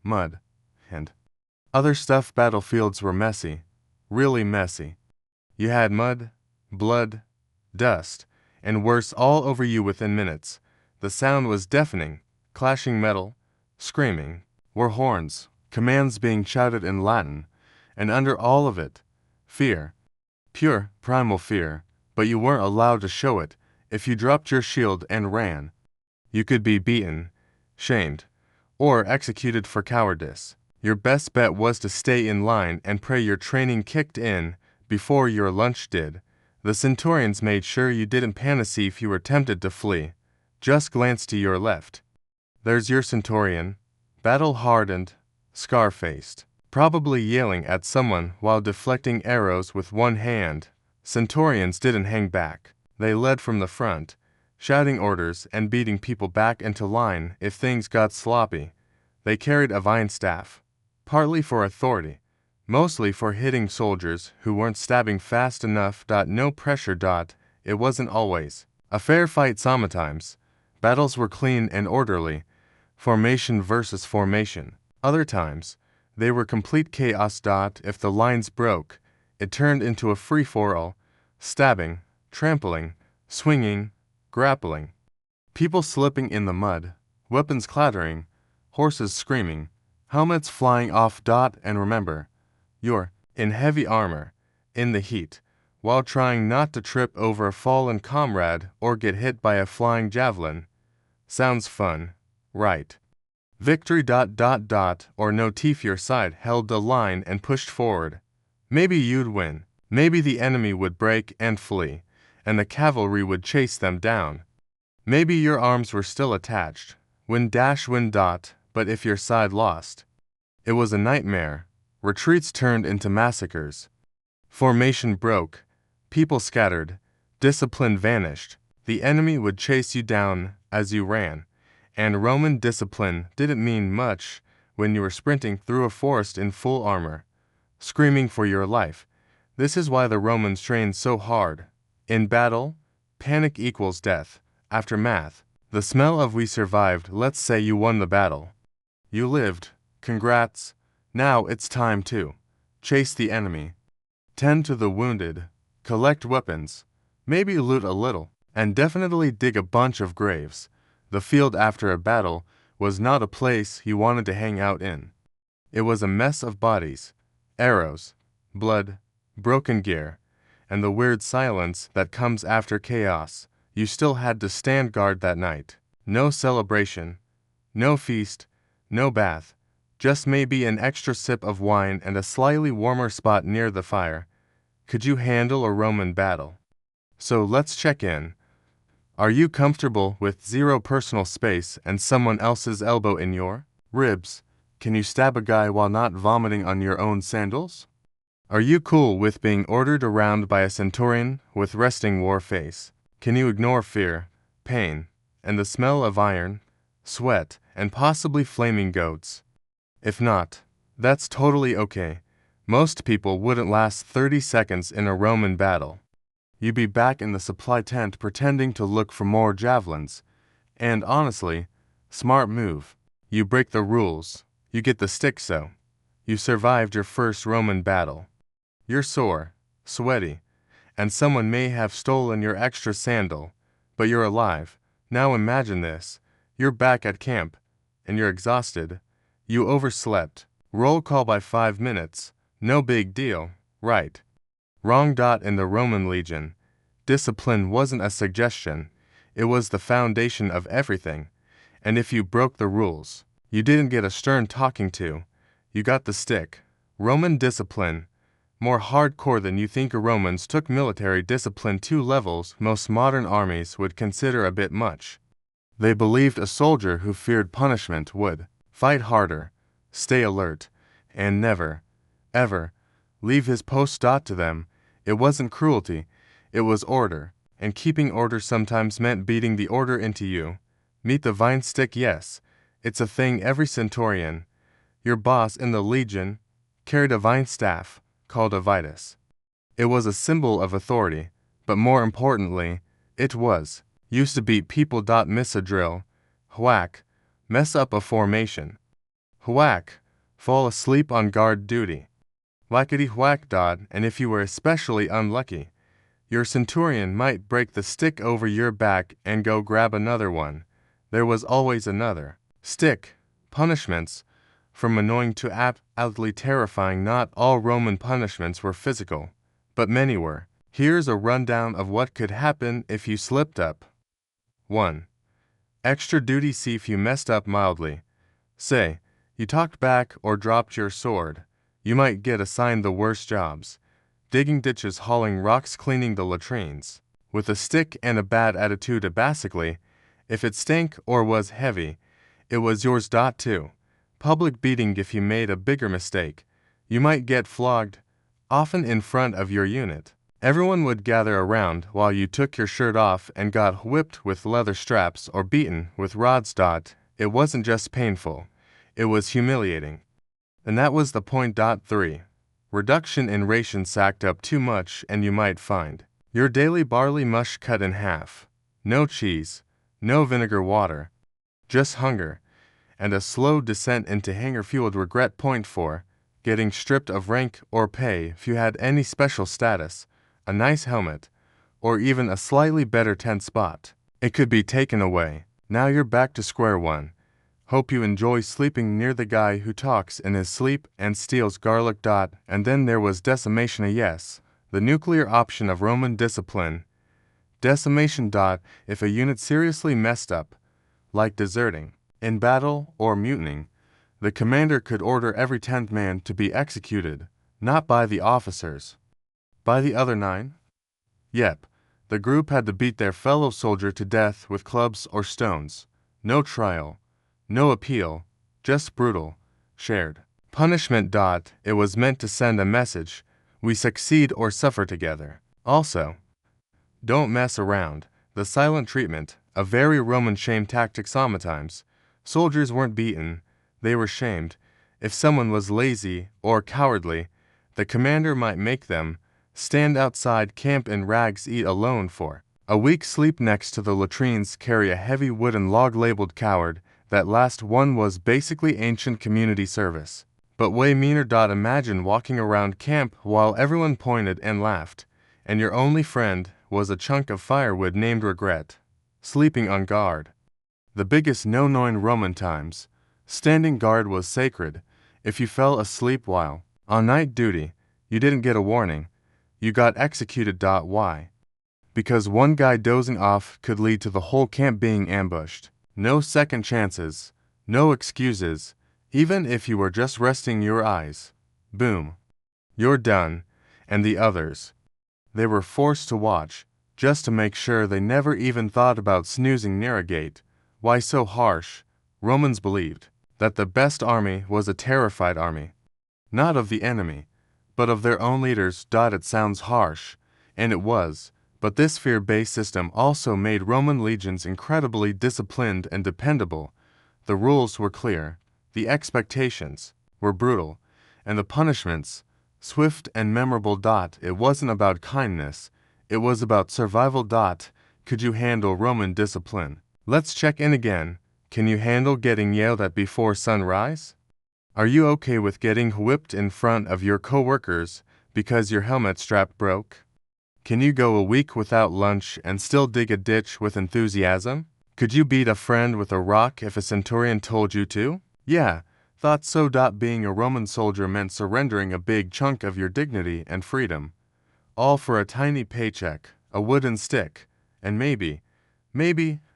mud, and other stuff. Battlefields were messy, really messy. You had mud, blood, dust, and worse all over you within minutes. The sound was deafening, clashing metal, screaming, were horns, commands being shouted in Latin, and under all of it, fear. Pure, primal fear, but you weren't allowed to show it. If you dropped your shield and ran, you could be beaten, shamed, or executed for cowardice. Your best bet was to stay in line and pray your training kicked in before your lunch did. The centurions made sure you didn't panacea if you were tempted to flee. Just glance to your left. There's your centurion, battle-hardened, scar-faced, probably yelling at someone while deflecting arrows with one hand. Centurions didn't hang back. They led from the front, shouting orders and beating people back into line if things got sloppy. They carried a vine staff, partly for authority, mostly for hitting soldiers who weren't stabbing fast enough. No pressure. It wasn't always a fair fight. Sometimes battles were clean and orderly, formation versus formation. Other times, they were complete chaos. If the lines broke, it turned into a free-for-all, stabbing, trampling, swinging, grappling. People slipping in the mud, weapons clattering, horses screaming, helmets flying off. And remember, you're in heavy armor, in the heat, while trying not to trip over a fallen comrade or get hit by a flying javelin. Sounds fun, right? Victory. Or no. If your side held the line and pushed forward, maybe you'd win. Maybe the enemy would break and flee, and the cavalry would chase them down. Maybe your arms were still attached. Win. But if your side lost, it was a nightmare. Retreats turned into massacres. Formation broke. People scattered. Discipline vanished. The enemy would chase you down as you ran. And Roman discipline didn't mean much when you were sprinting through a forest in full armor, screaming for your life. This is why the Romans trained so hard. In battle, panic equals death. Aftermath, the smell of "we survived." Let's say you won the battle. You lived. Congrats. Now it's time to chase the enemy, tend to the wounded, collect weapons, maybe loot a little, and definitely dig a bunch of graves. The field after a battle was not a place you wanted to hang out in. It was a mess of bodies, arrows, blood, broken gear, and the weird silence that comes after chaos. You still had to stand guard that night. No celebration, no feast, no bath, just maybe an extra sip of wine and a slightly warmer spot near the fire. Could you handle a Roman battle? So let's check in. Are you comfortable with zero personal space and someone else's elbow in your ribs? Can you stab a guy while not vomiting on your own sandals? Are you cool with being ordered around by a centurion with resting war face? Can you ignore fear, pain, and the smell of iron, sweat, and possibly flaming goats? If not, that's totally okay. Most people wouldn't last 30 seconds in a Roman battle. You'd be back in the supply tent pretending to look for more javelins. And honestly, smart move. You break the rules, you get the stick. So you survived your first Roman battle. You're sore, sweaty, and someone may have stolen your extra sandal, but you're alive. Now imagine this. You're back at camp, and you're exhausted. You overslept. Roll call by 5 minutes. No big deal, right? Wrong. In the Roman legion, discipline wasn't a suggestion. It was the foundation of everything. And if you broke the rules, you didn't get a stern talking to. You got the stick. Roman discipline, more hardcore than you think. Romans took military discipline 2 levels most modern armies would consider a bit much. They believed a soldier who feared punishment would fight harder, stay alert, and never, ever, leave his post. To them, it wasn't cruelty, it was order, and keeping order sometimes meant beating the order into you. Meet the vine stick. Yes, it's a thing. Every centurion, your boss in the legion, carried a vine staff, called a vitus. It was a symbol of authority, but more importantly, it was used to beat people. Miss a drill, whack, mess up a formation, whack, fall asleep on guard duty, whackety whack. And if you were especially unlucky, your centurion might break the stick over your back and go grab another one. There was always another stick. Punishments, from annoying to absolutely terrifying. Not all Roman punishments were physical, but many were. Here's a rundown of what could happen if you slipped up. 1. Extra duty. See if you messed up mildly. Say, you talked back or dropped your sword. You might get assigned the worst jobs. Digging ditches, hauling rocks, cleaning the latrines. With a stick and a bad attitude. Basically, if it stank or was heavy, it was yours. 2. Public beating. If you made a bigger mistake, you might get flogged, often in front of your unit. Everyone would gather around while you took your shirt off and got whipped with leather straps or beaten with rods. It wasn't just painful, it was humiliating. And that was the point. 3. Reduction in ration. Sacked up too much and you might find your daily barley mush cut in half. No cheese, no vinegar water, just hunger, and a slow descent into hunger-fueled regret. Point 4. Getting stripped of rank or pay. If you had any special status, a nice helmet, or even a slightly better tent spot, it could be taken away. Now you're back to square one. Hope you enjoy sleeping near the guy who talks in his sleep and steals garlic. And then there was decimation. Yes, the nuclear option of Roman discipline. Decimation. If a unit seriously messed up, like deserting in battle or mutinying, the commander could order every 10th man to be executed, not by the officers, by the other 9. Yep, the group had to beat their fellow soldier to death with clubs or stones. No trial, no appeal, just brutal, shared punishment. It was meant to send a message: we succeed or suffer together. Also, don't mess around. The silent treatment, a very Roman shame tactic. Sometimes, soldiers weren't beaten, they were shamed. If someone was lazy or cowardly, the commander might make them stand outside camp in rags, eat alone for a week, sleep next to the latrines, carry a heavy wooden log labeled coward. That last one was basically ancient community service, but way meaner. Imagine walking around camp while everyone pointed and laughed, and your only friend was a chunk of firewood named regret. Sleeping on guard. The biggest no-no in Roman times. Standing guard was sacred. If you fell asleep while on night duty, you didn't get a warning. You got executed. Why? Because one guy dozing off could lead to the whole camp being ambushed. No second chances, no excuses, even if you were just resting your eyes. Boom. You're done. And the others, they were forced to watch, just to make sure they never even thought about snoozing near a gate. Why so harsh? Romans believed that the best army was a terrified army. Not of the enemy, but of their own leaders. It sounds harsh, and it was, but this fear-based system also made Roman legions incredibly disciplined and dependable. The rules were clear, the expectations were brutal, and the punishments swift and memorable. It wasn't about kindness, it was about survival. Could you handle Roman discipline? Let's check in again. Can you handle getting yelled at before sunrise? Are you okay with getting whipped in front of your coworkers because your helmet strap broke? Can you go a week without lunch and still dig a ditch with enthusiasm? Could you beat a friend with a rock if a centurion told you to? Yeah, thought so. Being a Roman soldier meant surrendering a big chunk of your dignity and freedom, all for a tiny paycheck, a wooden stick, and maybe,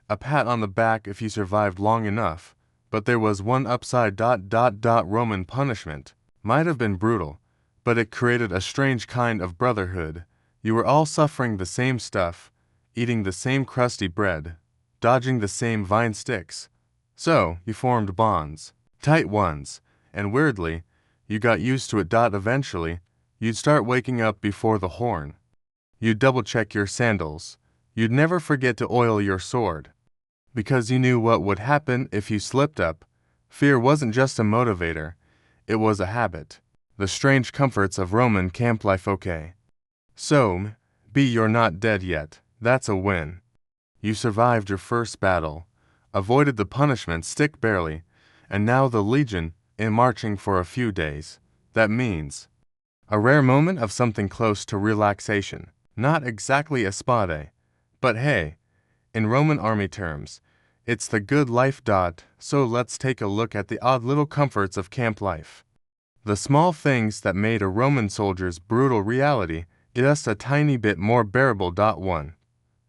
a pat on the back if you survived long enough. But there was one upside. Roman punishment might have been brutal, but it created a strange kind of brotherhood. You were all suffering the same stuff, eating the same crusty bread. dodging the same vine sticks. So, you formed bonds, tight ones, and weirdly, you got used to it. Eventually, you'd start waking up before the horn. You'd double-check your sandals. You'd never forget to oil your sword. Because you knew what would happen if you slipped up. Fear wasn't just a motivator, it was a habit. The strange comforts of Roman camp life. Okay. So, you're not dead yet. That's a win. You survived your first battle, avoided the punishment stick barely, and now the Legion in marching for a few days. That means a rare moment of something close to relaxation. Not exactly a spa day, but hey, in Roman army terms, it's the good life. So let's take a look at the odd little comforts of camp life. The small things that made a Roman soldier's brutal reality just a tiny bit more bearable. 1.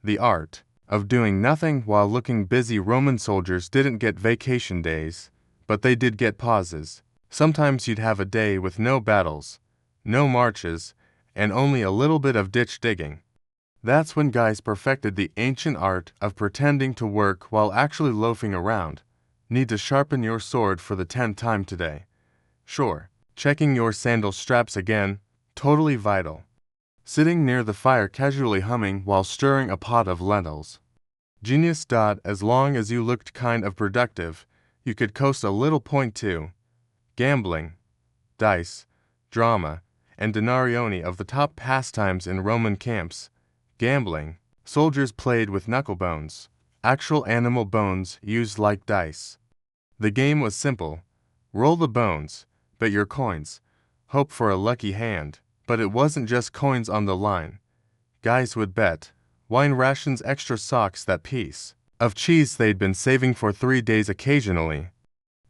The art of doing nothing while looking busy. Roman soldiers didn't get vacation days, but they did get pauses. Sometimes you'd have a day with no battles, no marches, and only a little bit of ditch digging. That's when guys perfected the ancient art of pretending to work while actually loafing around. Need to sharpen your sword for the 10th time today. Sure. Checking your sandal straps again, totally vital. Sitting near the fire casually humming while stirring a pot of lentils. Genius. As long as you looked kind of productive, you could coast a little. Point 2. Gambling, dice, drama, and denarioni of the top pastimes in Roman camps. Gambling. Soldiers played with knuckle bones, actual animal bones used like dice. The game was simple. Roll the bones, bet your coins, hope for a lucky hand. But it wasn't just coins on the line. Guys would bet wine rations, extra socks, that piece of cheese they'd been saving for 3 days occasionally.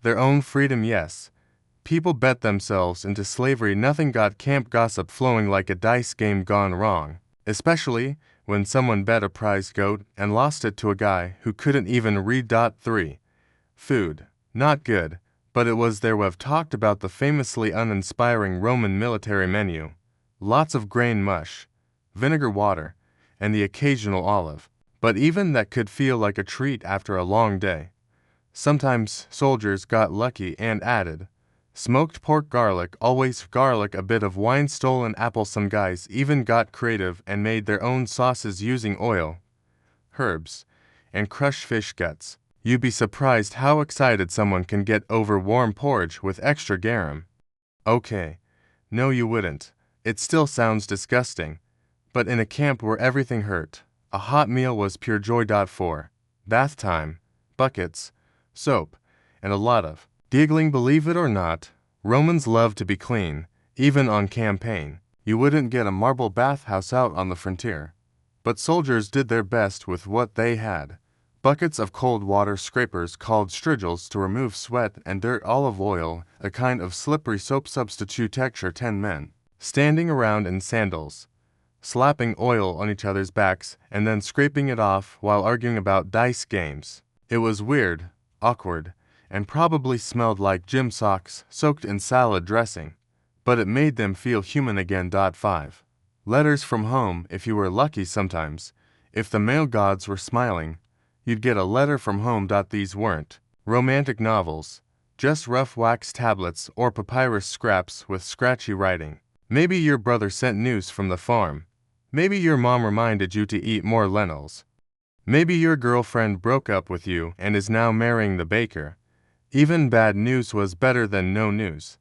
Their own freedom. Yes. People bet themselves into slavery. Nothing got camp gossip flowing like a dice game gone wrong, especially when someone bet a prize goat and lost it to a guy who couldn't even read. 3. Food. Not good, but it was there. We've talked about the famously uninspiring Roman military menu. Lots of grain mush, vinegar water, and the occasional olive. But even that could feel like a treat after a long day. Sometimes soldiers got lucky and added smoked pork, garlic, always garlic, a bit of wine, stolen apple. Some guys even got creative and made their own sauces using oil, herbs, and crushed fish guts. You'd be surprised how excited someone can get over warm porridge with extra garum. Okay, no you wouldn't. It still sounds disgusting. But in a camp where everything hurt, a hot meal was pure joy. 4. Bath time, buckets, soap, and a lot of giggling. Believe it or not, Romans loved to be clean, even on campaign. You wouldn't get a marble bathhouse out on the frontier. But soldiers did their best with what they had. Buckets of cold water, scrapers called strigils to remove sweat, and dirt, olive oil, a kind of slippery soap substitute texture. 10 men standing around in sandals, slapping oil on each other's backs and then scraping it off while arguing about dice games. It was weird, awkward, and probably smelled like gym socks soaked in salad dressing. But it made them feel human again. 5. Letters from home. If you were lucky sometimes, if the mail gods were smiling, you'd get a letter from home. These weren't romantic novels, just rough wax tablets or papyrus scraps with scratchy writing. Maybe your brother sent news from the farm. Maybe your mom reminded you to eat more lentils. Maybe your girlfriend broke up with you and is now marrying the baker. Even bad news was better than no news.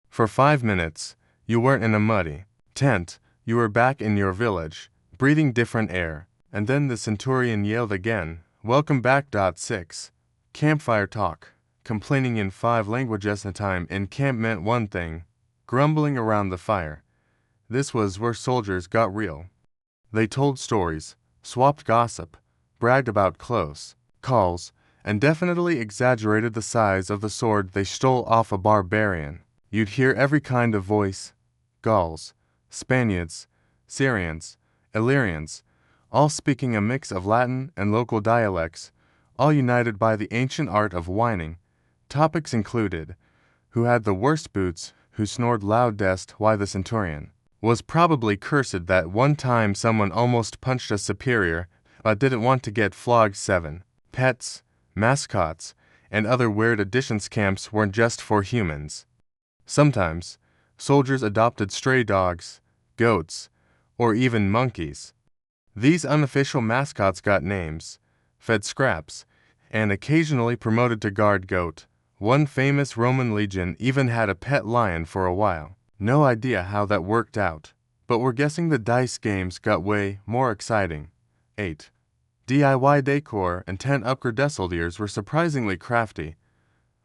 For 5 minutes, you weren't in a muddy tent. You were back in your village, breathing different air. And then the centurion yelled again, "Welcome back." 6. Campfire talk. Complaining in 5 languages at a time in camp meant one thing: grumbling around the fire. This was where soldiers got real. They told stories, swapped gossip, bragged about close calls, and definitely exaggerated the size of the sword they stole off a barbarian. You'd hear every kind of voice: Gauls, Spaniards, Syrians, Illyrians, all speaking a mix of Latin and local dialects, all united by the ancient art of whining. Topics included who had the worst boots, who snored loudest, why the centurion was probably cursed that one time someone almost punched a superior but didn't want to get flogged. 7. pets, mascots, and other weird additions. Camps weren't just for humans. Sometimes, soldiers adopted stray dogs, goats, or even monkeys. These unofficial mascots got names, fed scraps, and occasionally promoted to guard goat. One famous Roman legion even had a pet lion for a while. No idea how that worked out, but we're guessing the dice games got way more exciting. 8. DIY decor and tent upgrade. Soldiers were surprisingly crafty.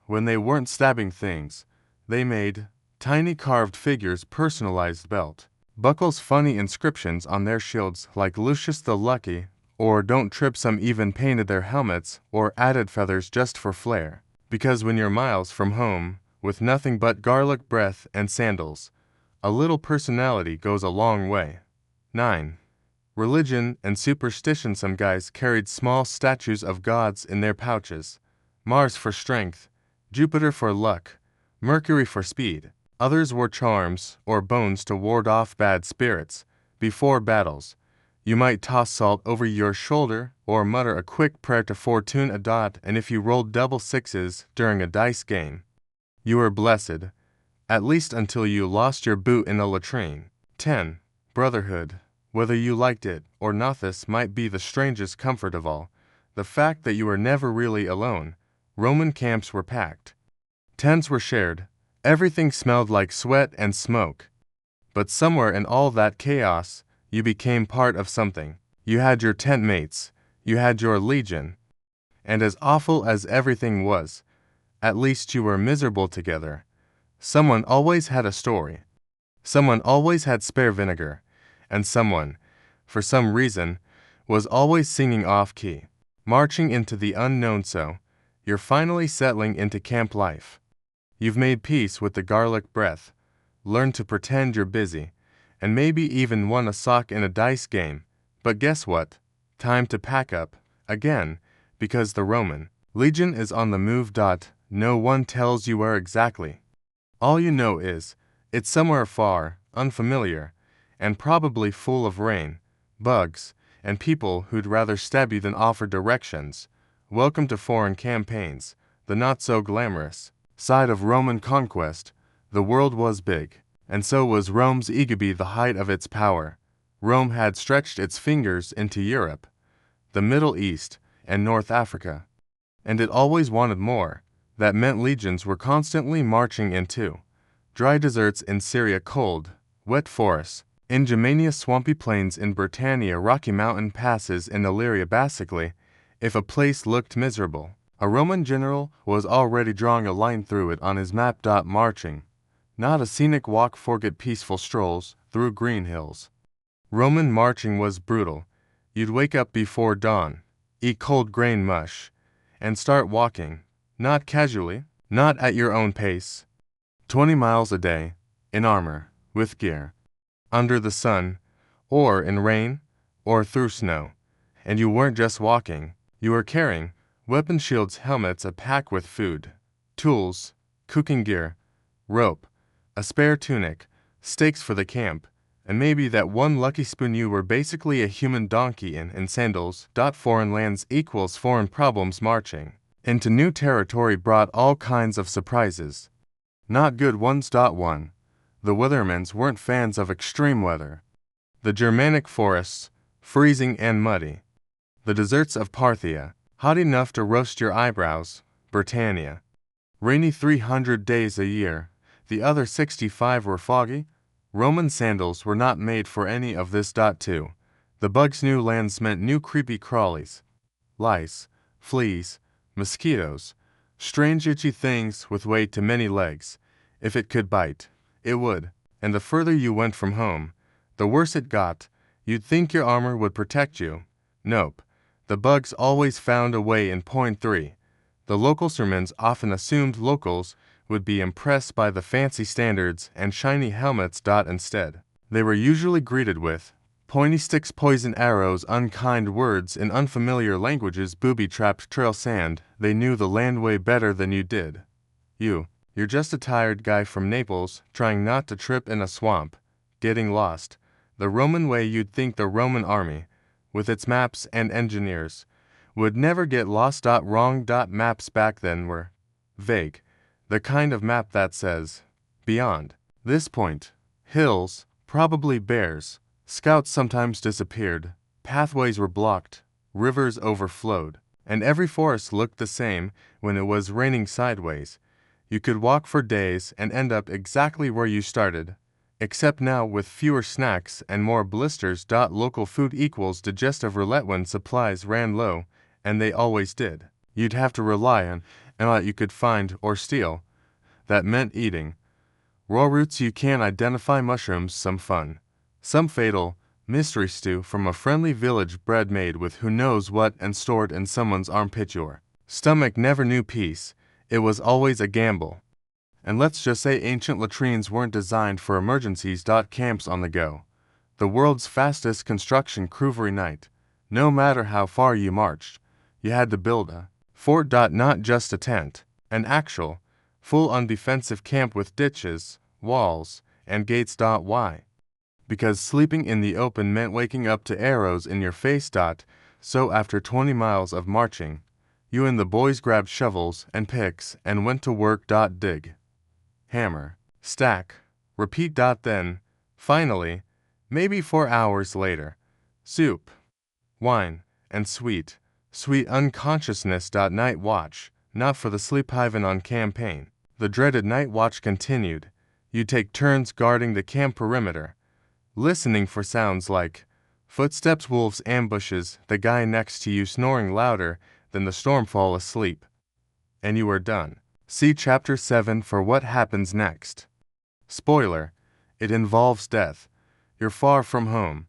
When they weren't stabbing things, they made tiny carved figures, personalized belt buckles, funny inscriptions on their shields like Lucius the Lucky or Don't Trip. Some even painted their helmets or added feathers just for flair. Because when you're miles from home, with nothing but garlic breath and sandals, a little personality goes a long way. 9. Religion and superstition. Some guys carried small statues of gods in their pouches. Mars for strength, Jupiter for luck, Mercury for speed. Others wore charms or bones to ward off bad spirits. Before battles, you might toss salt over your shoulder or mutter a quick prayer to fortune a dot, and if you rolled double sixes during a dice game, you were blessed, at least until you lost your boot in a latrine. 10. Brotherhood. Whether you liked it or not, this might be the strangest comfort of all, the fact that you were never really alone. Roman camps were packed. Tents were shared. Everything smelled like sweat and smoke. But somewhere in all that chaos, you became part of something. You had your tent mates. You had your legion. And as awful as everything was, at least you were miserable together. Someone always had a story. Someone always had spare vinegar. And someone, for some reason, was always singing off-key. Marching into the unknown. So, you're finally settling into camp life. You've made peace with the garlic breath, learned to pretend you're busy, and maybe even won a sock in a dice game. But guess what? Time to pack up, again, because the Roman legion is on the move. No one tells you where exactly. All you know is, it's somewhere far, unfamiliar, and probably full of rain, bugs, and people who'd rather stab you than offer directions. Welcome to foreign campaigns, the not-so-glamorous side of Roman conquest. The world was big, and so was Rome's ego. The height of its power, Rome had stretched its fingers into Europe, the Middle East, and North Africa. And it always wanted more. That meant legions were constantly marching into dry deserts in Syria, cold, wet forests in Germania, swampy plains in Britannia, rocky mountain passes in Illyria. Basically, if a place looked miserable, a Roman general was already drawing a line through it on his map. Marching, not a scenic walk, forget peaceful strolls through green hills. Roman marching was brutal. You'd wake up before dawn, eat cold grain mush, and start walking, not casually, not at your own pace. 20 miles a day, in armor, with gear, under the sun, or in rain, or through snow. And you weren't just walking, you were carrying weapon, shields, helmets, a pack with food, tools, cooking gear, rope, a spare tunic, stakes for the camp, and maybe that one lucky spoon. You were basically a human donkey in sandals. Foreign lands equals foreign problems. Marching into new territory brought all kinds of surprises. Not good ones. 1. The Weathermans weren't fans of extreme weather. The Germanic forests, freezing and muddy. The deserts of Parthia, hot enough to roast your eyebrows. Britannia, rainy 300 days a year. The other 65 were foggy. Roman sandals were not made for any of this. 2. The bugs. New lands meant new creepy crawlies, lice, fleas, mosquitoes, strange itchy things with way too many legs. If it could bite, it would. And the further you went from home, the worse it got. You'd think your armor would protect you. Nope. The bugs always found a way. In point 3, the local sermons often assumed locals would be impressed by the fancy standards and shiny helmets. Instead, they were usually greeted with pointy sticks, poison arrows, unkind words in unfamiliar languages, booby-trapped trail sand. They knew the land way better than you did. You're just a tired guy from Naples trying not to trip in a swamp, getting lost. The Roman way. You'd think the Roman army, with its maps and engineers, would never get lost. Wrong. Maps back then were vague, the kind of map that says, beyond this point, hills, probably bears. Scouts sometimes disappeared, pathways were blocked, rivers overflowed, and every forest looked the same when it was raining sideways. You could walk for days and end up exactly where you started, except now with fewer snacks and more blisters. Local food equals digestive roulette. When supplies ran low, and they always did, you'd have to rely on what you could find or steal. That meant eating raw roots you can identify, mushrooms, some fun, some fatal, mystery stew from a friendly village, bread made with who knows what and stored in someone's armpit. Your stomach never knew peace, it was always a gamble. And let's just say ancient latrines weren't designed for emergencies. Camps on the go, the world's fastest construction crew. Every night, no matter how far you marched, you had to build a fort. Not just a tent, an actual, full-on defensive camp with ditches, walls, and gates. Why? Because sleeping in the open meant waking up to arrows in your face. So after 20 miles of marching, you and the boys grabbed shovels and picks and went to work. Dig, hammer, stack, repeat. Then, finally, maybe 4 hours later, soup, wine, and sweet unconsciousness. Night watch, not for the sleep-haven on campaign. The dreaded night watch continued. You'd take turns guarding the camp perimeter, listening for sounds like footsteps, wolves, ambushes, the guy next to you snoring louder than the storm. Fall asleep, and you were done. See Chapter 7 for what happens next. Spoiler, it involves death. You're far from home,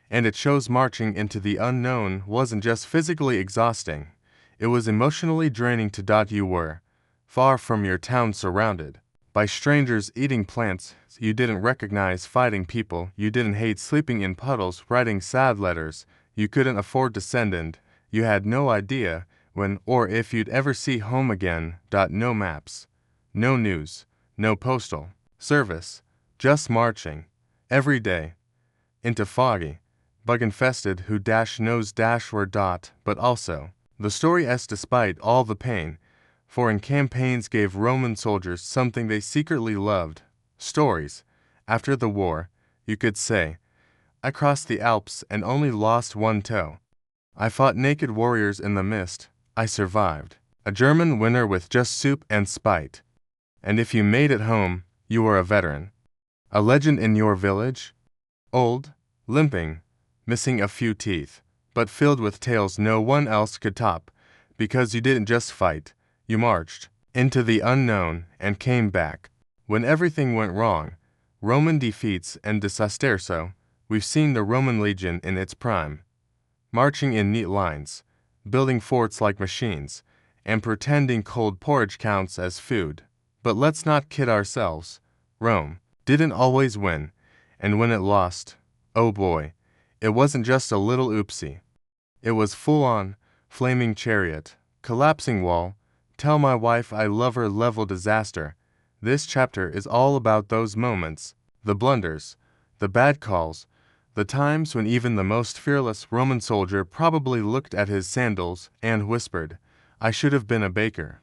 and it shows marching into the unknown wasn't just physically exhausting, it was emotionally draining. You were far from your town, surrounded by strangers eating plants you didn't recognize, fighting people you didn't hate, sleeping in puddles, writing sad letters you couldn't afford to send, and you had no idea when or if you'd ever see home again. No maps, no news, no postal service, just marching every day into foggy, bug-infested who knows where. But also the story despite all the pain, foreign campaigns gave Roman soldiers something they secretly loved: stories. After the war, you could say, I crossed the Alps and only lost one toe. I fought naked warriors in the mist. I survived. A German winter with just soup and spite. And if you made it home, you were a veteran. A legend in your village? Old, limping, missing a few teeth, but filled with tales no one else could top, because you didn't just fight, you marched into the unknown and came back. When everything went wrong, Roman defeats and disasters. So, we've seen the Roman legion in its prime, marching in neat lines, building forts like machines, and pretending cold porridge counts as food. But let's not kid ourselves. Rome didn't always win, and when it lost, oh boy, it wasn't just a little oopsie. It was full-on, flaming chariot, collapsing wall, tell my wife I love her level disaster. This chapter is all about those moments, the blunders, the bad calls, the times when even the most fearless Roman soldier probably looked at his sandals and whispered, I should have been a baker.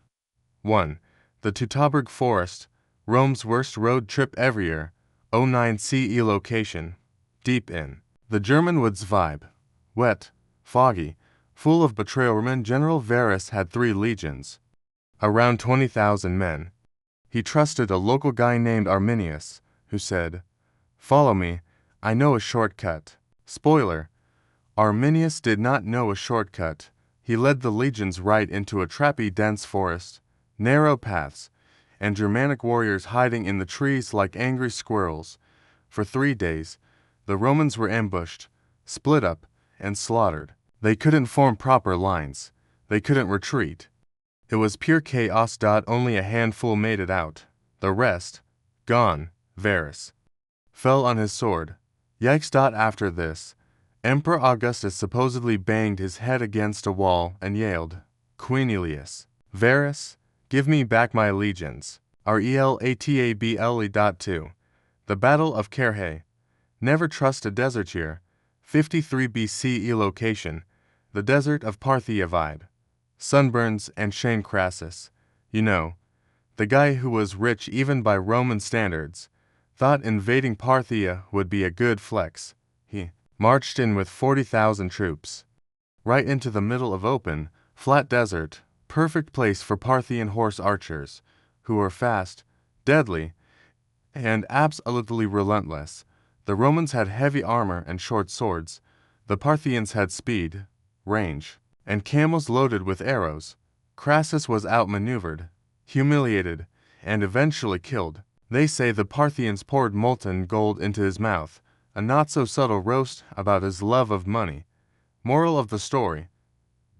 1. The Teutoburg Forest, Rome's worst road trip ever year, 09 CE location, deep in the German woods vibe, wet, foggy, full of betrayal. Roman General Varus had 3 legions, around 20,000 men. He trusted a local guy named Arminius, who said, follow me, I know a shortcut. Spoiler, Arminius did not know a shortcut. He led the legions right into a trappy, dense forest, narrow paths, and Germanic warriors hiding in the trees like angry squirrels. For 3 days, the Romans were ambushed, split up, and slaughtered. They couldn't form proper lines. They couldn't retreat. It was pure chaos. Only a handful made it out. The rest, gone. Varus fell on his sword. Yikes. After this, Emperor Augustus supposedly banged his head against a wall and yelled, Quintilius, Varus, give me back my legions. Relatable. 2. The Battle of Carrhae. Never trust a deserteur. 53 BCE location. The the desert of Parthia vibe. Sunburns and Shane Crassus. You know, the guy who was rich even by Roman standards, thought invading Parthia would be a good flex. He marched in with 40,000 troops. Right into the middle of open, flat desert, perfect place for Parthian horse archers, who were fast, deadly, and absolutely relentless. The Romans had heavy armor and short swords. The Parthians had speed, range, and camels loaded with arrows. Crassus was outmaneuvered, humiliated, and eventually killed. They say the Parthians poured molten gold into his mouth, a not-so-subtle roast about his love of money. Moral of the story: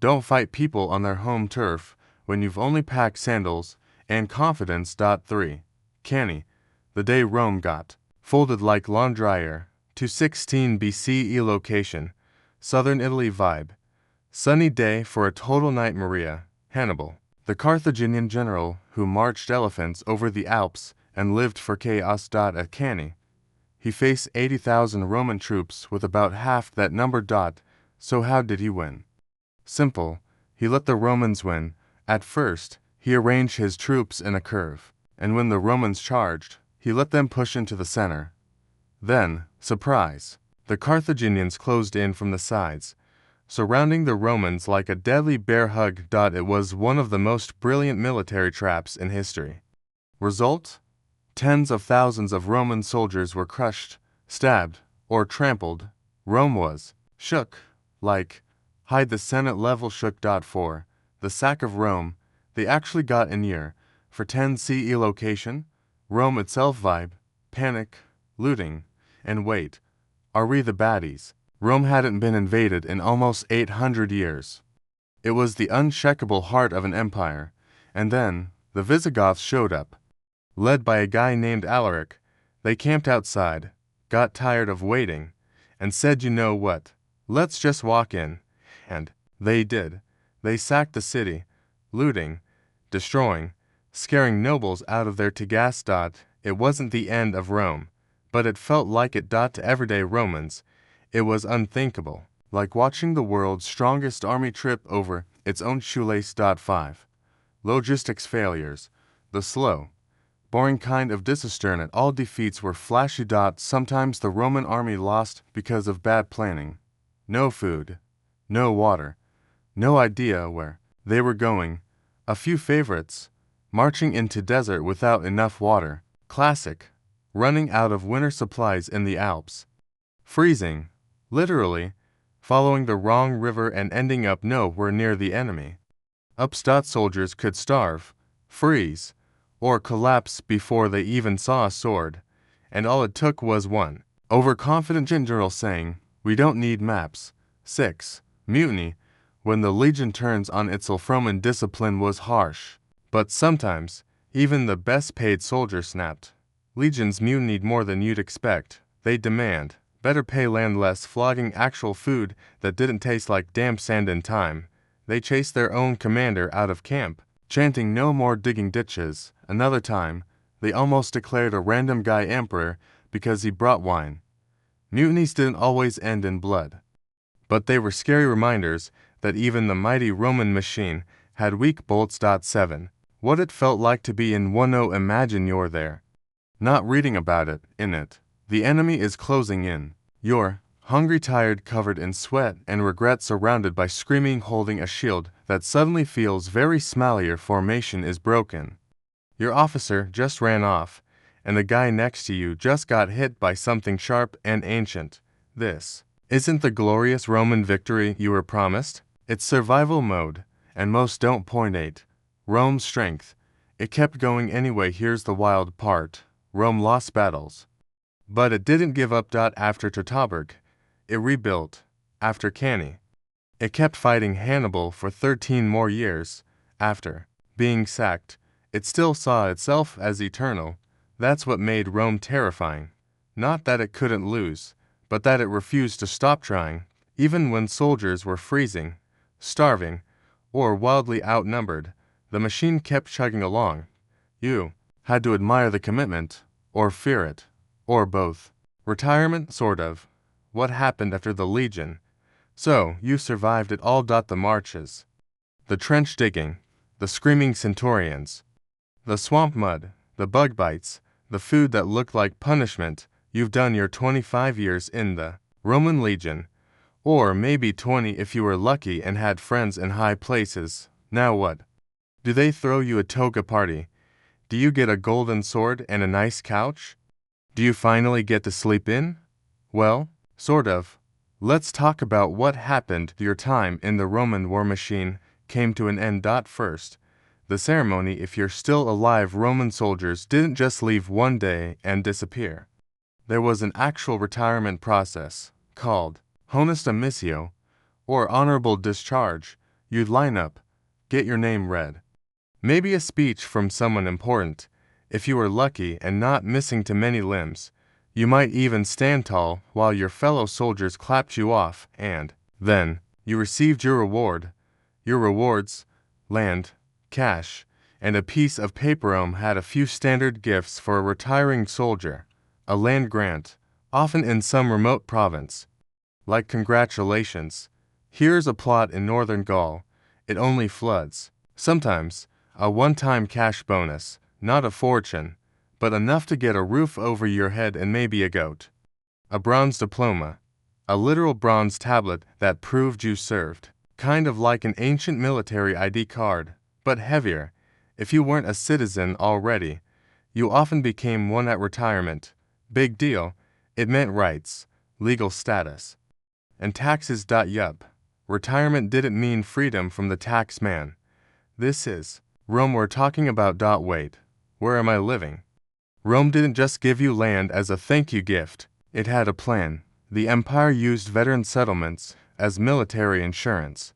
don't fight people on their home turf when you've only packed sandals and confidence. 3. Cannae, the day Rome got folded like lawn dryer. 216 BCE location, southern Italy vibe. Sunny day for a total night. Maria, Hannibal, the Carthaginian general who marched elephants over the Alps and lived for chaos. At Cannae, he faced 80,000 Roman troops with about half that number. So how did he win? Simple, he let the Romans win. At first, he arranged his troops in a curve, and when the Romans charged, he let them push into the center. Then, surprise, the Carthaginians closed in from the sides, surrounding the Romans like a deadly bear hug. It was one of the most brilliant military traps in history. Result? Tens of thousands of Roman soldiers were crushed, stabbed, or trampled. Rome was shook, like hide the Senate level shook. 4. The sack of Rome. They actually got an year. For 10 CE location, Rome itself vibe, panic, looting, and wait. Are we the baddies? Rome hadn't been invaded in almost 800 years. It was the unshakable heart of an empire. And then, the Visigoths showed up. Led by a guy named Alaric, they camped outside, got tired of waiting, and said, you know what? Let's just walk in. And they did. They sacked the city, looting, destroying, scaring nobles out of their tegas. It wasn't the end of Rome, but it felt like it. To everyday Romans, it was unthinkable, like watching the world's strongest army trip over its own shoelace. 5. Logistics failures. The slow, boring kind of disaster. At all defeats were flashy. Sometimes the Roman army lost because of bad planning. No food, no water, no idea where they were going. A few favorites, marching into desert without enough water. Classic, running out of winter supplies in the Alps. Freezing, literally, following the wrong river and ending up nowhere near the enemy. Ups. Soldiers could starve, freeze, or collapse before they even saw a sword, and all it took was one overconfident general saying, we don't need maps. 6. Mutiny, when the legion turns on itself. Roman discipline was harsh, but sometimes, even the best-paid soldier snapped. Legions mutinied more than you'd expect. They demand better pay, land less, flogging, actual food that didn't taste like damp sand in time. They chased their own commander out of camp, chanting no more digging ditches. Another time, they almost declared a random guy emperor because he brought wine. Mutinies didn't always end in blood, but they were scary reminders that even the mighty Roman machine had weak bolts. 7. What it felt like to be in one. Imagine you're there, not reading about it, in it. The enemy is closing in. You're hungry, tired, covered in sweat and regret, surrounded by screaming, holding a shield that suddenly feels very small. Your formation is broken. Your officer just ran off, and the guy next to you just got hit by something sharp and ancient. This isn't the glorious Roman victory you were promised. It's survival mode, and most don't. 8. Rome's strength. It kept going anyway. Here's the wild part. Rome lost battles, but it didn't give up. After Teutoburg, it rebuilt. After Cannae, it kept fighting Hannibal for 13 more years. After being sacked, it still saw itself as eternal. That's what made Rome terrifying. Not that it couldn't lose, but that it refused to stop trying, even when soldiers were freezing, starving, or wildly outnumbered. The machine kept chugging along. You had to admire the commitment, or fear it, or both. Retirement, sort of. What happened after the Legion? So, you survived it all. The marches, the trench digging, the screaming centurions, the swamp mud, the bug bites, the food that looked like punishment. You've done your 25 years in the Roman legion, or maybe 20 if you were lucky and had friends in high places. Now what? Do they throw you a toga party? Do you get a golden sword and a nice couch? Do you finally get to sleep in? Well, sort of. Let's talk about what happened. Your time in the Roman war machine came to an end. First, the ceremony. If you're still alive, Roman soldiers didn't just leave one day and disappear. There was an actual retirement process, called honesta missio, or honorable discharge. You'd line up, get your name read. Maybe a speech from someone important. If you were lucky and not missing too many limbs, you might even stand tall while your fellow soldiers clapped you off, and then you received your reward. Your rewards, land, cash, and a piece of paper. Rome had a few standard gifts for a retiring soldier. A land grant, often in some remote province. Like congratulations, here's a plot in northern Gaul. It only floods. Sometimes, a one-time cash bonus, not a fortune, but enough to get a roof over your head and maybe a goat. A bronze diploma, a literal bronze tablet that proved you served. Kind of like an ancient military ID card, but heavier. If you weren't a citizen already, you often became one at retirement. Big deal. It meant rights, legal status, and taxes. Yup. Retirement didn't mean freedom from the tax man. This is Rome we're talking about. Wait, where am I living? Rome didn't just give you land as a thank you gift. It had a plan. The empire used veteran settlements as military insurance.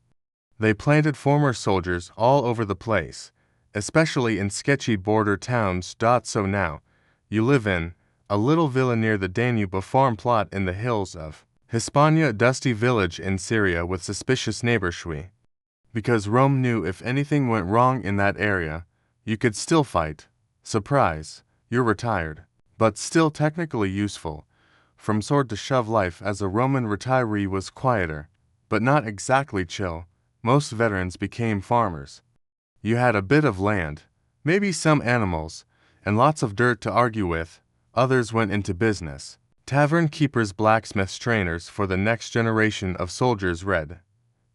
They planted former soldiers all over the place, especially in sketchy border towns. So now, you live in a little villa near the Danube, a farm plot in the hills of Hispania, a dusty village in Syria with suspicious neighbors. Because Rome knew if anything went wrong in that area, you could still fight. Surprise, you're retired, but still technically useful. From sword to shove, life as a Roman retiree was quieter, but not exactly chill. Most veterans became farmers. You had a bit of land, maybe some animals, and lots of dirt to argue with. Others went into business. Tavern keepers, blacksmiths, trainers for the next generation of soldiers, read,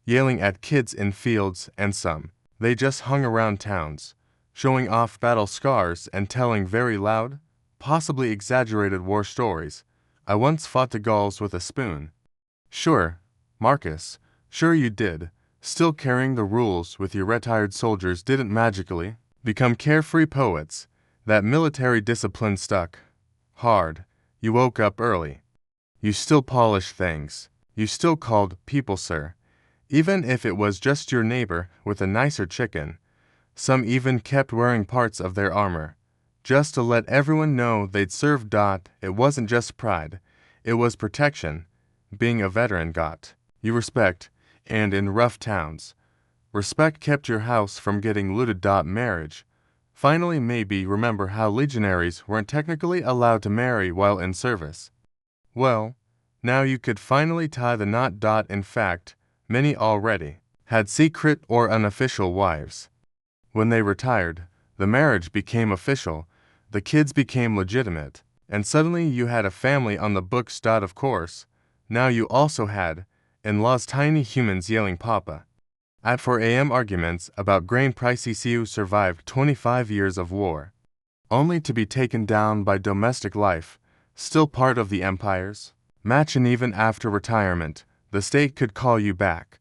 yelling at kids in fields, and some, they just hung around towns, showing off battle scars and telling very loud, possibly exaggerated war stories. I once fought the Gauls with a spoon. Sure, Marcus, sure you did. Still carrying the rules with your retired soldiers didn't magically become carefree poets. That military discipline stuck hard. You woke up early. You still polished things. You still called people sir, even if it was just your neighbor with a nicer chicken. Some even kept wearing parts of their armor, just to let everyone know they'd served. It wasn't just pride, it was protection. Being a veteran got you respect, and in rough towns, respect kept your house from getting looted. Marriage. Finally, maybe remember how legionaries weren't technically allowed to marry while in service. Well, now you could finally tie the knot. In fact, many already had secret or unofficial wives. When they retired, the marriage became official, the kids became legitimate, and suddenly you had a family on the books. Of course, now you also had in-laws, tiny humans yelling papa at 4 a.m. arguments about grain prices. You survived 25 years of war, only to be taken down by domestic life, still part of the empire's match. And even after retirement, the state could call you back,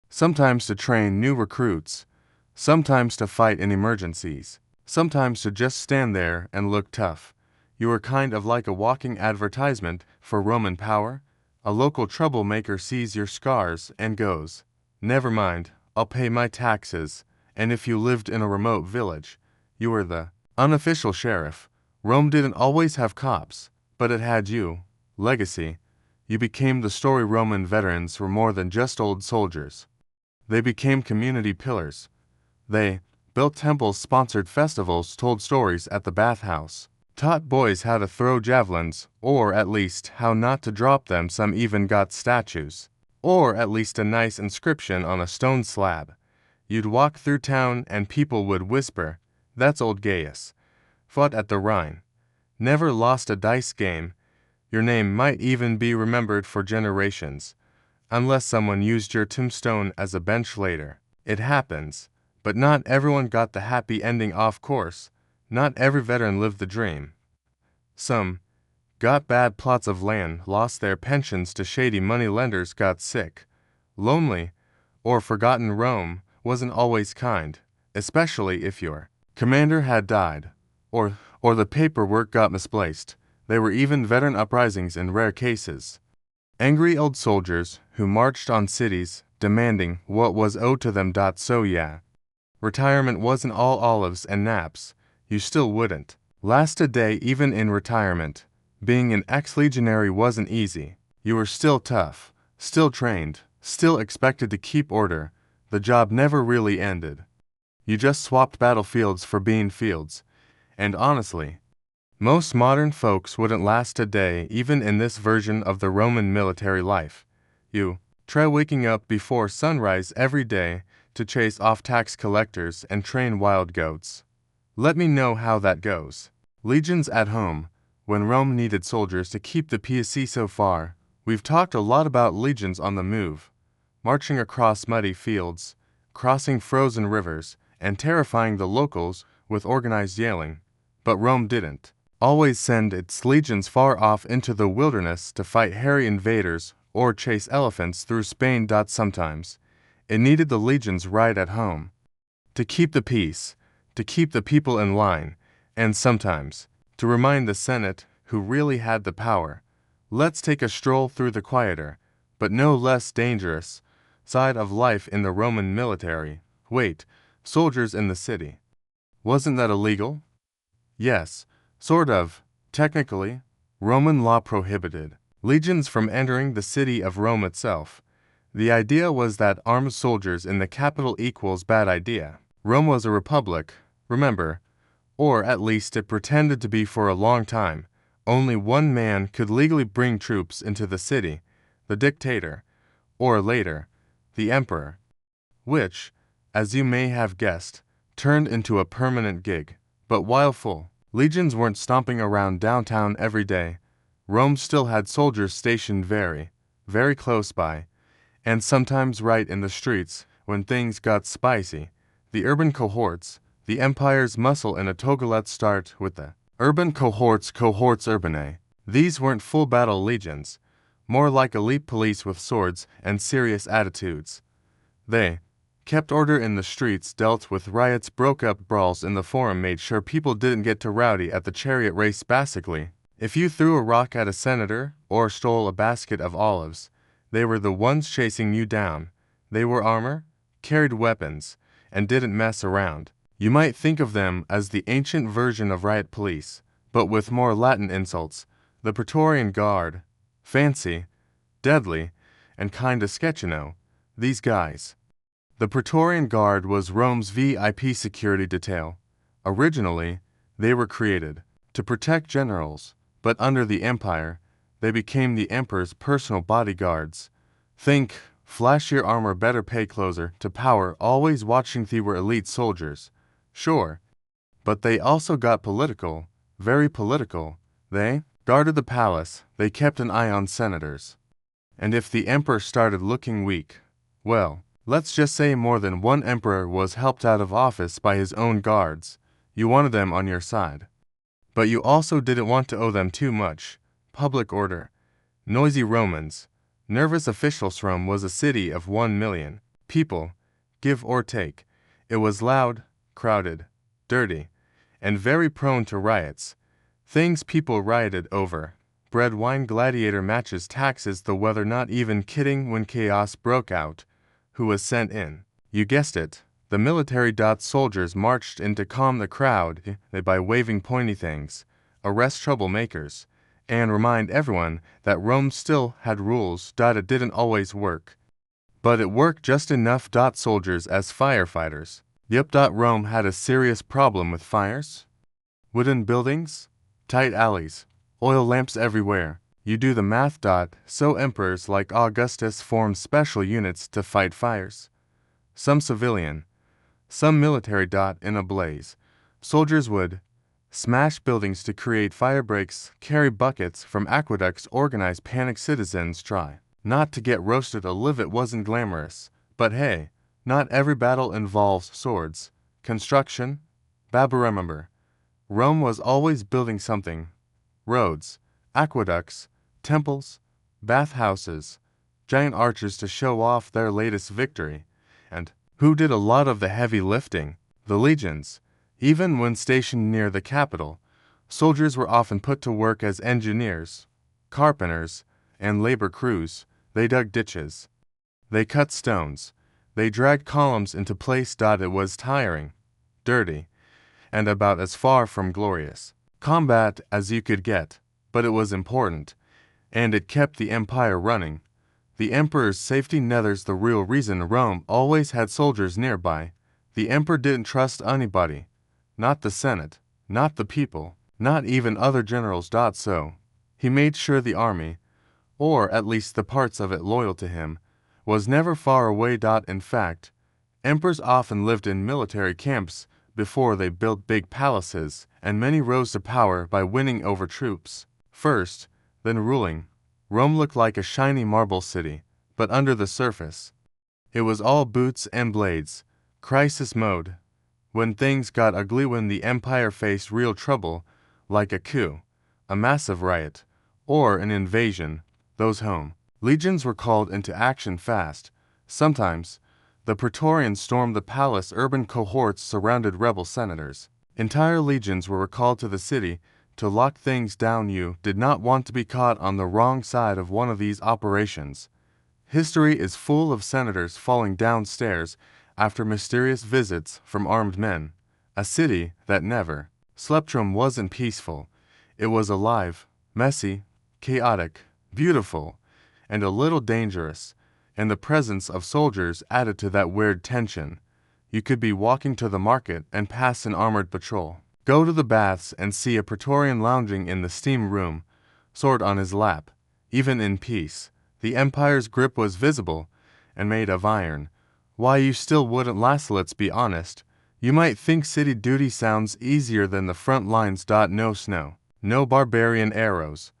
sometimes to train new recruits, sometimes to fight in emergencies, sometimes to just stand there and look tough. You were kind of like a walking advertisement for Roman power. A local troublemaker sees your scars and goes, never mind, I'll pay my taxes. And if you lived in a remote village, you were the unofficial sheriff. Rome didn't always have cops, but it had you. Legacy. You became the story. Roman veterans were more than just old soldiers. They became community pillars. They built temples, sponsored festivals, told stories at the bathhouse, taught boys how to throw javelins, or at least how not to drop them. Some even got statues. or at least a nice inscription on a stone slab. You'd walk through town and people would whisper, "That's old Gaius. Fought at the Rhine. Never lost a dice game." Your name might even be remembered for generations, unless someone used your tombstone as a bench later. It happens, but not everyone got the happy ending. Off course, not every veteran lived the dream. Some got bad plots of land, lost their pensions to shady moneylenders, got sick, lonely, or forgotten. Rome wasn't always kind, especially if your commander had died, or the paperwork got misplaced. There were even veteran uprisings in rare cases. Angry old soldiers who marched on cities, demanding what was owed to them. So yeah, retirement wasn't all olives and naps. You still wouldn't last a day even in retirement. Being an ex-legionary wasn't easy. You were still tough, still trained, still expected to keep order. The job never really ended. You just swapped battlefields for bean fields. And honestly, most modern folks wouldn't last a day even in this version of the Roman military life. You try waking up before sunrise every day to chase off tax collectors and train wild goats. Let me know how that goes. Legions at home. When Rome needed soldiers to keep the peace. So far, we've talked a lot about legions on the move, marching across muddy fields, crossing frozen rivers, and terrifying the locals with organized yelling. But Rome didn't always send its legions far off into the wilderness to fight hairy invaders or chase elephants through Spain. Sometimes it needed the legions right at home to keep the peace, to keep the people in line, and sometimes to remind the Senate, who really had the power. Let's take a stroll through the quieter, but no less dangerous, side of life in the Roman military. Wait, soldiers in the city. Wasn't that illegal? Yes, sort of. Technically, Roman law prohibited legions from entering the city of Rome itself. The idea was that armed soldiers in the capital equals bad idea. Rome was a republic, remember, or at least it pretended to be for a long time. Only one man could legally bring troops into the city, the dictator, or later, the emperor, which, as you may have guessed, turned into a permanent gig. But while full legions weren't stomping around downtown every day, Rome still had soldiers stationed very, very close by, and sometimes right in the streets when things got spicy. The urban cohorts, the empire's muscle in a toga. Let's start with the urban cohorts urbanae. These weren't full battle legions, more like elite police with swords and serious attitudes. They kept order in the streets, dealt with riots, broke up brawls in the forum, made sure people didn't get too rowdy at the chariot race. Basically, if you threw a rock at a senator or stole a basket of olives, they were the ones chasing you down. They wore armor, carried weapons, and didn't mess around. You might think of them as the ancient version of riot police, but with more Latin insults. The Praetorian Guard. Fancy, deadly, and kinda sketchy. These guys. The Praetorian Guard was Rome's VIP security detail. Originally, they were created to protect generals, but under the empire, they became the emperor's personal bodyguards. Think flashier armor, better pay, closer to power, always watching. They were elite soldiers. Sure, but they also got political, very political. They guarded the palace, they kept an eye on senators. And if the emperor started looking weak, well, let's just say more than one emperor was helped out of office by his own guards. You wanted them on your side. But you also didn't want to owe them too much. Public order. Noisy Romans. Nervous officials. Rome was a city of 1 million people, give or take. It was loud, crowded, dirty, and very prone to riots. Things people rioted over: bread, wine, gladiator matches, taxes, the weather. Not even kidding. When chaos broke out, who was sent in? You guessed it, the military. Soldiers marched in to calm the crowd by waving pointy things, arrest troublemakers, and remind everyone that Rome still had rules. It didn't always work, but it worked just enough. Soldiers as firefighters. Yep. Rome had a serious problem with fires. Wooden buildings, tight alleys, oil lamps everywhere. You do the math. So emperors like Augustus formed special units to fight fires. Some civilian, some military. In a blaze, soldiers would smash buildings to create fire breaks, carry buckets from aqueducts, organize panicked citizens. Try not to get roasted alive. It wasn't glamorous, but hey, not every battle involves swords. Construction. Remember, Rome was always building something. Roads, aqueducts, temples, bathhouses, giant arches to show off their latest victory. And who did a lot of the heavy lifting? The legions. Even when stationed near the capital, soldiers were often put to work as engineers, carpenters, and labor crews. They dug ditches. They cut stones. They dragged columns into place. It was tiring, dirty, and about as far from glorious combat as you could get, but it was important, and it kept the empire running. The emperor's safety nether's the real reason Rome always had soldiers nearby. The emperor didn't trust anybody. Not the Senate, not the people, not even other generals. So he made sure the army, or at least the parts of it loyal to him, was never far away. In fact, emperors often lived in military camps before they built big palaces, and many rose to power by winning over troops first, then ruling. Rome looked like a shiny marble city, but under the surface, it was all boots and blades. Crisis mode. When things got ugly, when the empire faced real trouble, like a coup, a massive riot, or an invasion, those home legions were called into action fast. Sometimes, the Praetorians stormed the palace. Urban cohorts surrounded rebel senators. Entire legions were recalled to the city to lock things down. You did not want to be caught on the wrong side of one of these operations. History is full of senators falling downstairs after mysterious visits from armed men. A city that never slept. Rome wasn't peaceful. It was alive, messy, chaotic, beautiful, and a little dangerous, and the presence of soldiers added to that weird tension. You could be walking to the market and pass an armored patrol. Go to the baths and see a Praetorian lounging in the steam room, sword on his lap. Even in peace, the empire's grip was visible and made of iron. Why, you still wouldn't last. Let's be honest. You might think city duty sounds easier than the front lines. No snow, no barbarian arrows,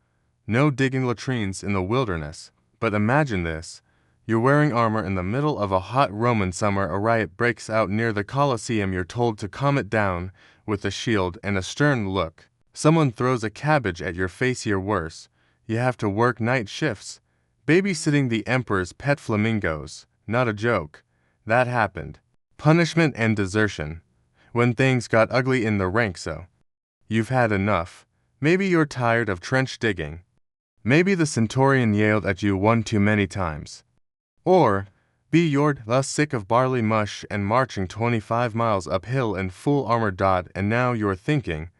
no digging latrines in the wilderness. But imagine this. You're wearing armor in the middle of a hot Roman summer. A riot breaks out near the Colosseum. You're told to calm it down with a shield and a stern look. Someone throws a cabbage at your face. You're worse. You have to work night shifts, babysitting the emperor's pet flamingos. Not a joke. That happened. Punishment and desertion. When things got ugly in the ranks. So you've had enough. Maybe you're tired of trench digging. Maybe the centurion yelled at you one too many times. Or you're thus sick of barley mush and marching 25 miles uphill in full armor. And now you're thinking,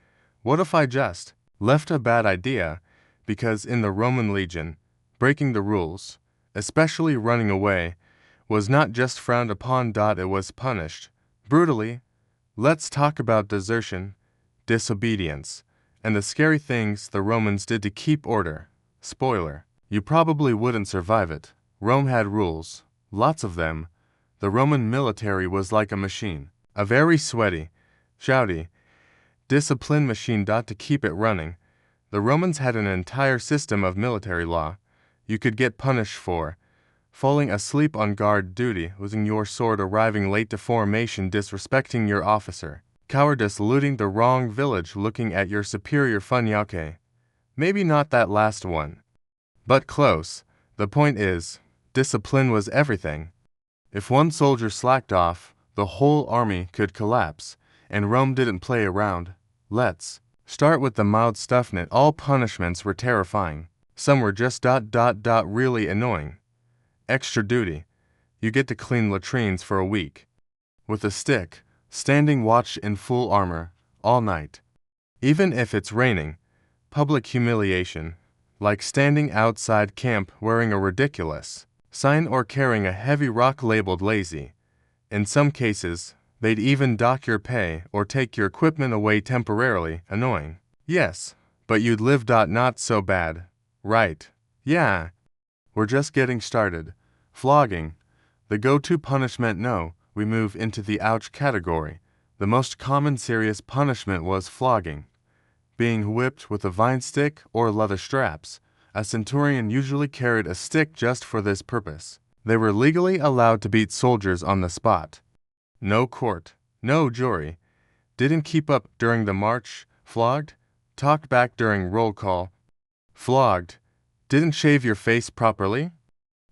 what if I just left? A bad idea, because in the Roman legion, breaking the rules, especially running away, was not just frowned upon. It was punished brutally. Let's talk about desertion, disobedience, and the scary things the Romans did to keep order. Spoiler, you probably wouldn't survive it. Rome had rules, lots of them. The Roman military was like a machine, a very sweaty, shouty, disciplined machine. To keep it running, the Romans had an entire system of military law. You could get punished for falling asleep on guard duty, losing your sword, arriving late to formation, disrespecting your officer, cowardice, looting the wrong village, looking at your superior funny. Okay, maybe not that last one, but close. The point is, discipline was everything. If one soldier slacked off, the whole army could collapse, and Rome didn't play around. Let's start with the mild stuff. Not all punishments were terrifying. Some were just really annoying. Extra duty. You get to clean latrines for a week with a stick, standing watch in full armor all night. Even if it's raining. Public humiliation, like standing outside camp wearing a ridiculous sign or carrying a heavy rock labeled lazy. In some cases, they'd even dock your pay or take your equipment away temporarily. Annoying. Yes, but you'd live. Not so bad. Right. Yeah. We're just getting started. Flogging. The go-to punishment. No, we move into the ouch category. The most common serious punishment was flogging. Being whipped with a vine stick or leather straps. A centurion usually carried a stick just for this purpose. They were legally allowed to beat soldiers on the spot. No court, no jury. Didn't keep up during the march. Flogged. Talked back during roll call. Flogged. Didn't shave your face properly?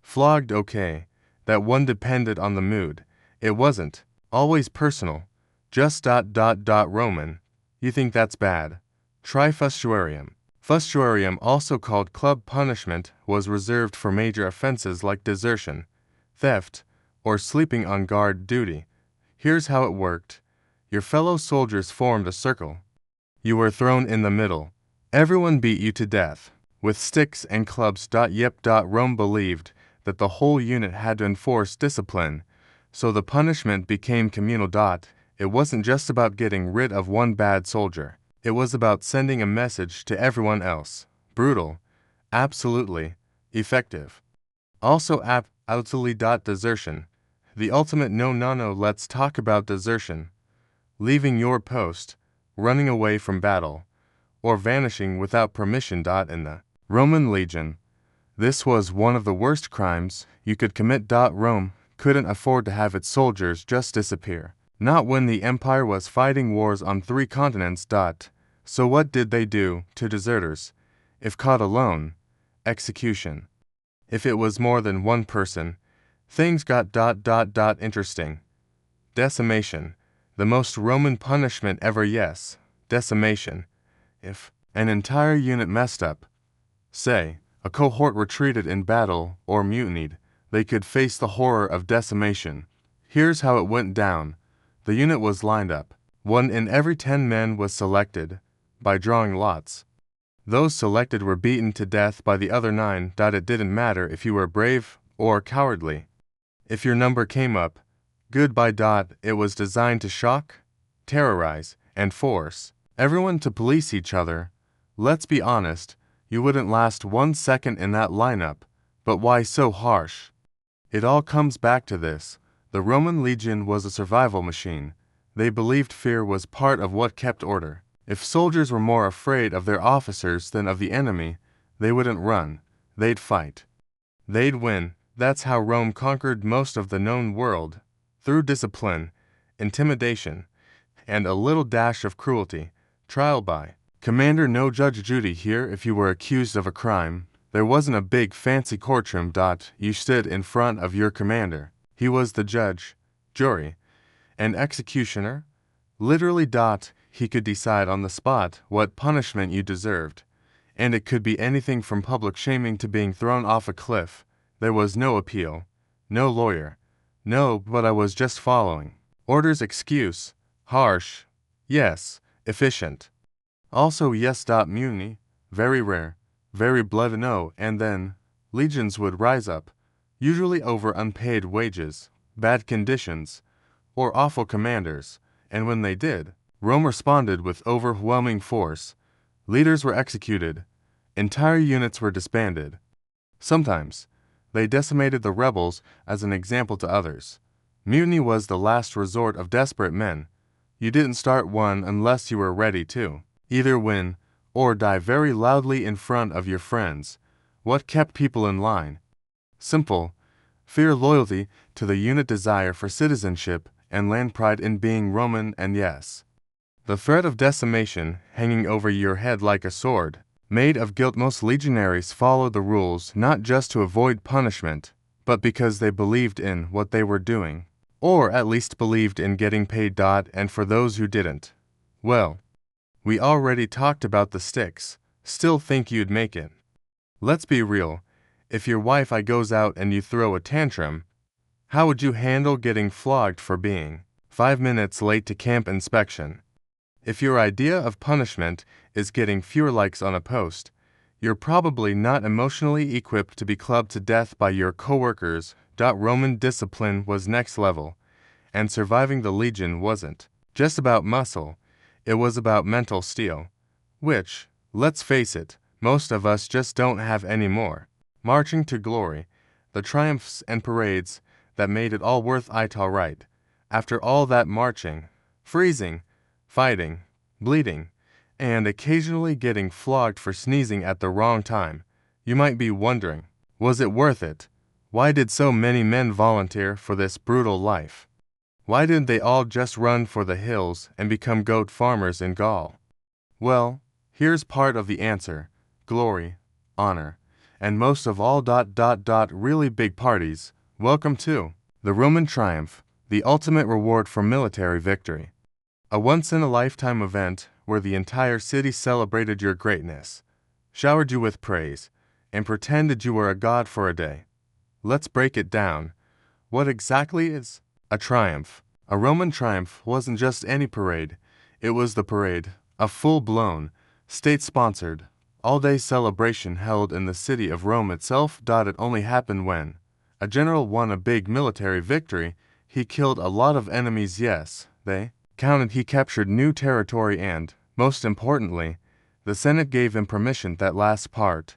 Flogged. Okay. That one depended on the mood. It wasn't always personal. Just ... Roman. You think that's bad? Try fustuarium. Fustuarium, also called club punishment, was reserved for major offenses like desertion, theft, or sleeping on guard duty. Here's how it worked. Your fellow soldiers formed a circle. You were thrown in the middle. Everyone beat you to death with sticks and clubs. Rome believed that the whole unit had to enforce discipline, so the punishment became communal. It wasn't just about getting rid of one bad soldier. It was about sending a message to everyone else. Brutal. Absolutely. Effective. Also absolutely. Desertion. The ultimate no. Let's talk about desertion. Leaving your post, running away from battle, or vanishing without permission. In the Roman legion, this was one of the worst crimes you could commit. Rome couldn't afford to have its soldiers just disappear. Not when the empire was fighting wars on 3 continents. So what did they do to deserters? If caught alone, execution. If it was more than one person, things got ... interesting. Decimation. The most Roman punishment ever. Yes, decimation. If an entire unit messed up, say, a cohort retreated in battle or mutinied, they could face the horror of decimation. Here's how it went down. The unit was lined up. 1 in every 10 men was selected by drawing lots. Those selected were beaten to death by the other 9. It didn't matter if you were brave or cowardly. If your number came up, goodbye. It was designed to shock, terrorize, and force everyone to police each other. Let's be honest, you wouldn't last 1 second in that lineup. But why so harsh? It all comes back to this. The Roman legion was a survival machine. They believed fear was part of what kept order. If soldiers were more afraid of their officers than of the enemy, they wouldn't run. They'd fight. They'd win. That's how Rome conquered most of the known world. Through discipline, intimidation, and a little dash of cruelty. Trial by commander. No Judge Judy here if you were accused of a crime. There wasn't a big fancy courtroom. You stood in front of your commander. He was the judge, jury, and executioner. Literally. He could decide on the spot what punishment you deserved. And it could be anything from public shaming to being thrown off a cliff. There was no appeal, no lawyer. No, but I was just following orders. Excuse. Harsh. Yes. Efficient. Also yes. Mutiny. Very rare. Very bloody. No. And then legions would rise up, usually over unpaid wages, bad conditions, or awful commanders, and when they did, Rome responded with overwhelming force. Leaders were executed. Entire units were disbanded. Sometimes, they decimated the rebels as an example to others. Mutiny was the last resort of desperate men. You didn't start one unless you were ready to either win or die very loudly in front of your friends. What kept people in line? Simple. Fear, loyalty to the unit, desire for citizenship, and land, pride in being Roman, and yes, the threat of decimation hanging over your head like a sword. Made of guilt. Most legionaries followed the rules not just to avoid punishment, but because they believed in what they were doing, or at least believed in getting paid. And for those who didn't, well, we already talked about the sticks. Still think you'd make it? Let's be real. If your wife goes out and you throw a tantrum, how would you handle getting flogged for being 5 minutes late to camp inspection? If your idea of punishment is getting fewer likes on a post, you're probably not emotionally equipped to be clubbed to death by your coworkers. Roman discipline was next level, and surviving the legion wasn't just about muscle, it was about mental steel, which, let's face it, Most of us just don't have any more. Marching to glory, the triumphs and parades that made it all worth it. All right. After all that marching, freezing, fighting, bleeding, and occasionally getting flogged for sneezing at the wrong time, you might be wondering, was it worth it? Why did so many men volunteer for this brutal life? Why didn't they all just run for the hills and become goat farmers in Gaul? Well, here's part of the answer: glory, honor, and most of all really big parties. Welcome to the Roman triumph, the ultimate reward for military victory. A once-in-a-lifetime event where the entire city celebrated your greatness, showered you with praise, and pretended you were a god for a day. Let's break it down. What exactly is a triumph? A Roman triumph wasn't just any parade. It was the parade, a full-blown, state-sponsored, all-day celebration held in the city of Rome itself. It only happened when a general won a big military victory. He killed a lot of enemies. Yes, they counted. He captured new territory and, most importantly, the Senate gave him permission. That last part,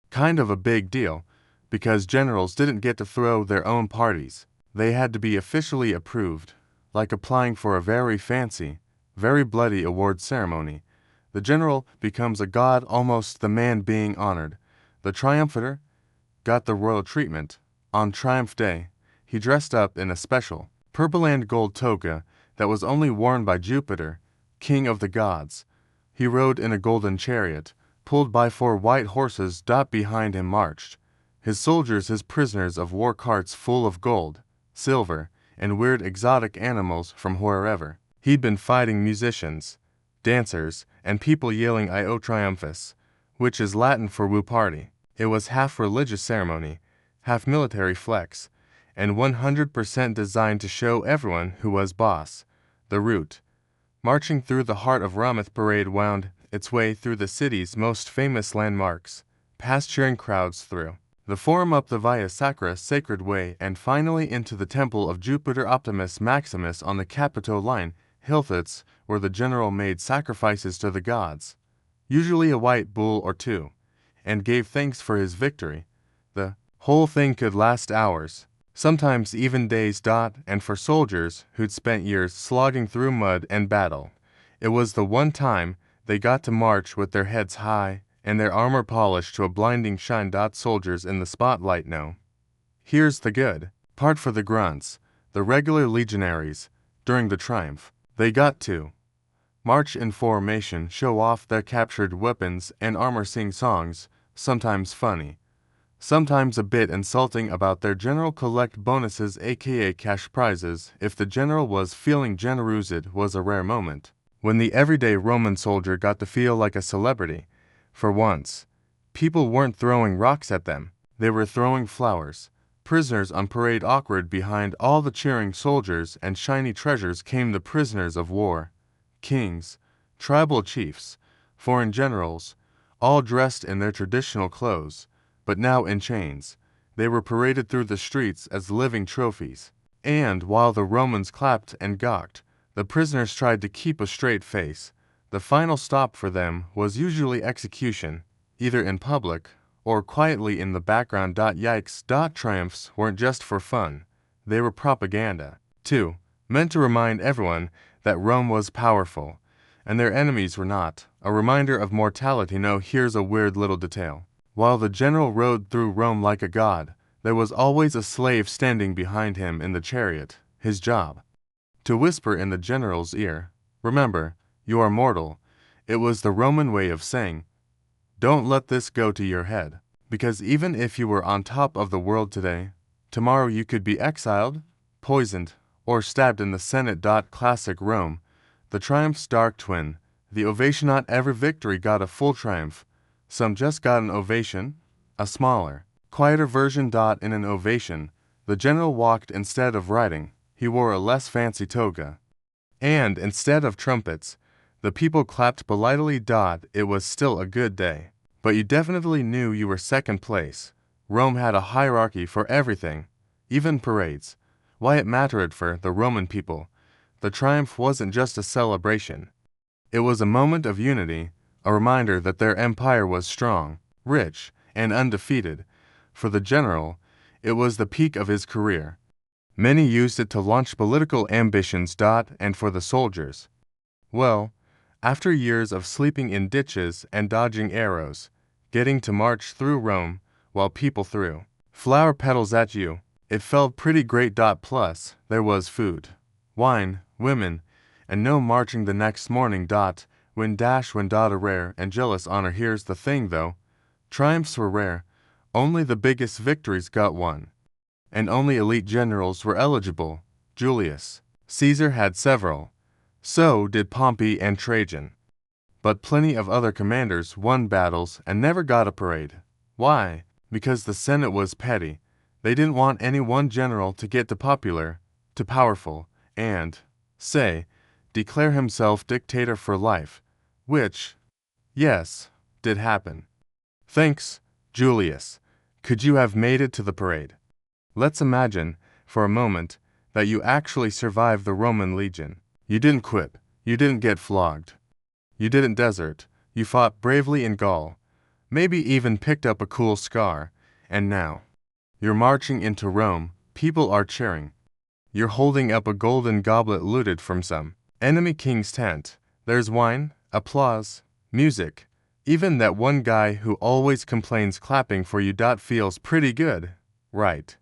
kind of a big deal, because generals didn't get to throw their own parties. They had to be officially approved, like applying for a very fancy, very bloody award ceremony. The general becomes a god, almost the man being honored. The triumphator got the royal treatment. On Triumph Day, he dressed up in a special purple and gold toga that was only worn by Jupiter, king of the gods. He rode in a golden chariot, pulled by 4 white horses. Behind him marched his soldiers, his prisoners of war, carts full of gold, silver, and weird exotic animals from wherever he'd been fighting. Musicians, dancers, and people yelling Io Triumphus, which is Latin for woo party. It was half religious ceremony, half military flex, and 100% designed to show everyone who was boss. The route, marching through the heart of Rome, parade wound its way through the city's most famous landmarks, past cheering crowds through the Forum, up the Via Sacra Sacred Way, and finally into the Temple of Jupiter Optimus Maximus on the Capitol line, Hilthus, where the general made sacrifices to the gods, usually a white bull or 2, and gave thanks for his victory. The whole thing could last hours, sometimes even days. And for soldiers who'd spent years slogging through mud and battle, it was the one time they got to march with their heads high and their armor polished to a blinding shine. Soldiers in the spotlight. No. Here's the good part for the grunts, the regular legionaries. During the triumph, they got to march in formation, show off their captured weapons and armor, sing songs, sometimes funny, sometimes a bit insulting, about their general, collect bonuses aka cash prizes. If the general was feeling generous, it was a rare moment when the everyday Roman soldier got to feel like a celebrity. For once, people weren't throwing rocks at them, they were throwing flowers. Prisoners on parade, awkward behind all the cheering soldiers and shiny treasures, came the prisoners of war, kings, tribal chiefs, foreign generals, all dressed in their traditional clothes, but now in chains. They were paraded through the streets as living trophies. And while the Romans clapped and gawked, the prisoners tried to keep a straight face. The final stop for them was usually execution, either in public or quietly in the background. Yikes. Triumphs weren't just for fun, they were propaganda, too, meant to remind everyone that Rome was powerful, and their enemies were not. A reminder of mortality. No, here's a weird little detail. While the general rode through Rome like a god, there was always a slave standing behind him in the chariot, his job to whisper in the general's ear, "Remember, you are mortal." It was the Roman way of saying, "Don't let this go to your head." Because even if you were on top of the world today, tomorrow you could be exiled, poisoned, or stabbed in the Senate. Classic Rome, the triumph's dark twin, the ovation. Not every victory got a full triumph. Some just got an ovation, a smaller, quieter version. In an ovation, the general walked instead of riding. He wore a less fancy toga. And instead of trumpets, the people clapped politely. It was still a good day, but you definitely knew you were second place. Rome had a hierarchy for everything, even parades. Why it mattered for the Roman people. The triumph wasn't just a celebration. It was a moment of unity, a reminder that their empire was strong, rich, and undefeated. For the general, it was the peak of his career. Many used it to launch political ambitions. And for the soldiers, well, after years of sleeping in ditches and dodging arrows, getting to march through Rome while people threw flower petals at you, it felt pretty great. Plus, there was food, wine, women, and no marching the next morning. When a rare and jealous honor. Here's the thing though, triumphs were rare, only the biggest victories got won. And only elite generals were eligible. Julius Caesar had several. So did Pompey and Trajan. But plenty of other commanders won battles and never got a parade. Why? Because the Senate was petty. They didn't want any one general to get too popular, too powerful, and, say, declare himself dictator for life, which, yes, did happen. Thanks, Julius. Could you have made it to the parade? Let's imagine, for a moment, that you actually survived the Roman legion. You didn't quit. You didn't get flogged. You didn't desert. You fought bravely in Gaul. Maybe even picked up a cool scar. And now, you're marching into Rome. People are cheering. You're holding up a golden goblet looted from some enemy king's tent. There's wine, applause, music. Even that one guy who always complains clapping for you. Feels pretty good, right?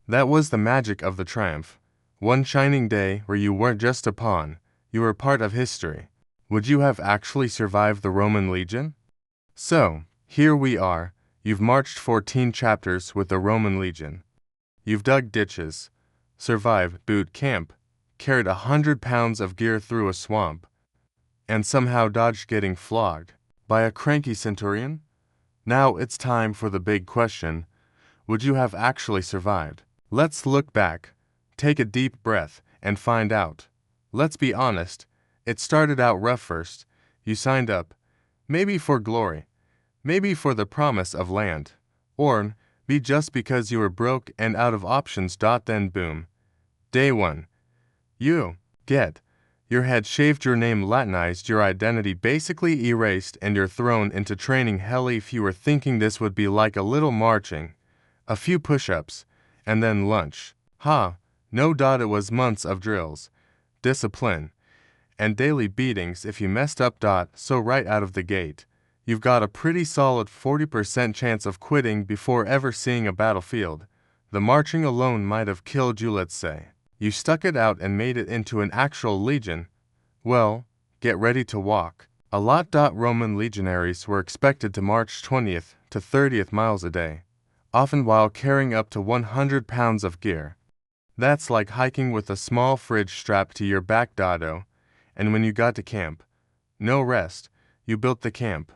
That was the magic of the triumph. One shining day where you weren't just a pawn, you were part of history. Would you have actually survived the Roman legion? So, here we are. You've marched 14 chapters with the Roman legion. You've dug ditches, survived boot camp, carried 100 pounds of gear through a swamp, and somehow dodged getting flogged by a cranky centurion? Now it's time for the big question. Would you have actually survived? Let's look back, take a deep breath, and find out. Let's be honest, it started out rough first. You signed up, maybe for glory, maybe for the promise of land, or maybe just because you were broke and out of options. Then boom. Day 1. You get your head shaved, your name Latinized, your identity basically erased, and you're thrown into training hell. If you were thinking this would be like a little marching, a few push-ups, and then lunch. No. It was months of drills, discipline, and daily beatings if you messed up. So right out of the gate, you've got a pretty solid 40% chance of quitting before ever seeing a battlefield. The marching alone might have killed you. Let's say you stuck it out and made it into an actual legion. Well, get ready to walk a lot. Roman legionaries were expected to march 20th to 30th miles a day, often while carrying up to 100 pounds of gear. That's like hiking with a small fridge strapped to your back. And when you got to camp, no rest, you built the camp.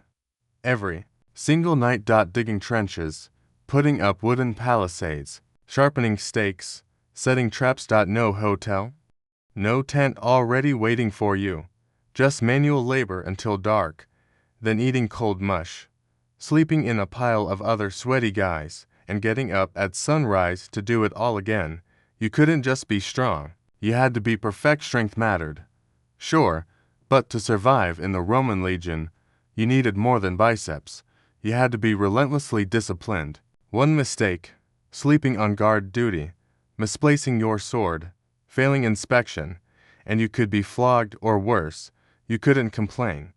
Every single night. Digging trenches, putting up wooden palisades, sharpening stakes, setting traps. No hotel, no tent already waiting for you, just manual labor until dark, then eating cold mush, sleeping in a pile of other sweaty guys, and getting up at sunrise to do it all again. You couldn't just be strong, you had to be perfect. Strength mattered, sure, but to survive in the Roman legion, you needed more than biceps. You had to be relentlessly disciplined. One mistake, sleeping on guard duty, misplacing your sword, failing inspection, and you could be flogged, or worse, you couldn't complain.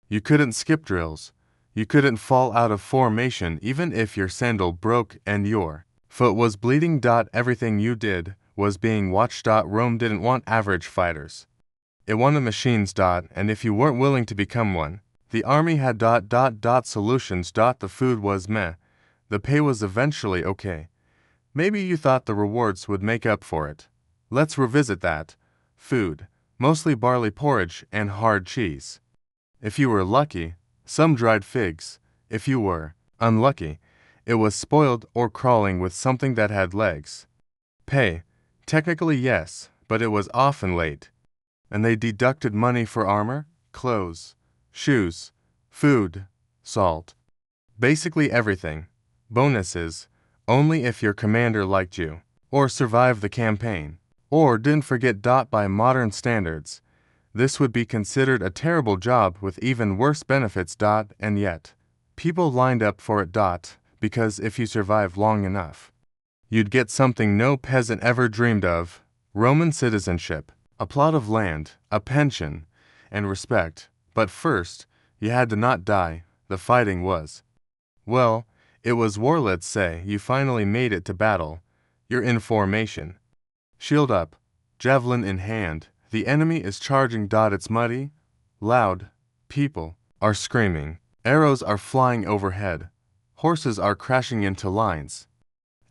You couldn't skip drills. You couldn't fall out of formation even if your sandal broke and your foot was bleeding. Everything you did was being watched. Rome didn't want average fighters. It wanted machines. And if you weren't willing to become one, the army had solutions. The food was meh. The pay was eventually okay. Maybe you thought the rewards would make up for it. Let's revisit that. Food, mostly barley porridge and hard cheese. If you were lucky, some dried figs. If you were unlucky, it was spoiled or crawling with something that had legs. Pay, technically yes, but it was often late. And they deducted money for armor, clothes, shoes, food, salt. Basically everything. Bonuses, only if your commander liked you, or survived the campaign, or didn't forget. By modern standards, This would be considered a terrible job with even worse benefits. And yet, people lined up for it. Because if you survive long enough, you'd get something no peasant ever dreamed of: Roman citizenship, a plot of land, a pension, and respect. But first, you had to not die. The fighting was. Well, it was war. Let's say you finally made it to battle. You're in formation. Shield up, javelin in hand. The enemy is charging. It's muddy, loud. People are screaming. Arrows are flying overhead. Horses are crashing into lines.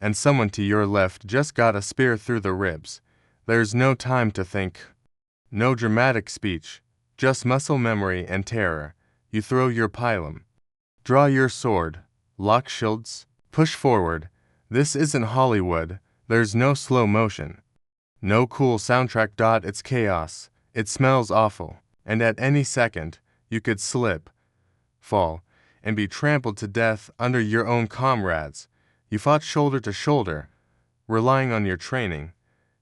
And someone to your left just got a spear through the ribs. There's no time to think. No dramatic speech. Just muscle memory and terror. You throw your pilum. Draw your sword. Lock shields. Push forward. This isn't Hollywood. There's no slow motion. No cool soundtrack. It's chaos. It smells awful. And at any second, you could slip, fall, and be trampled to death under your own comrades. You fought shoulder to shoulder, relying on your training,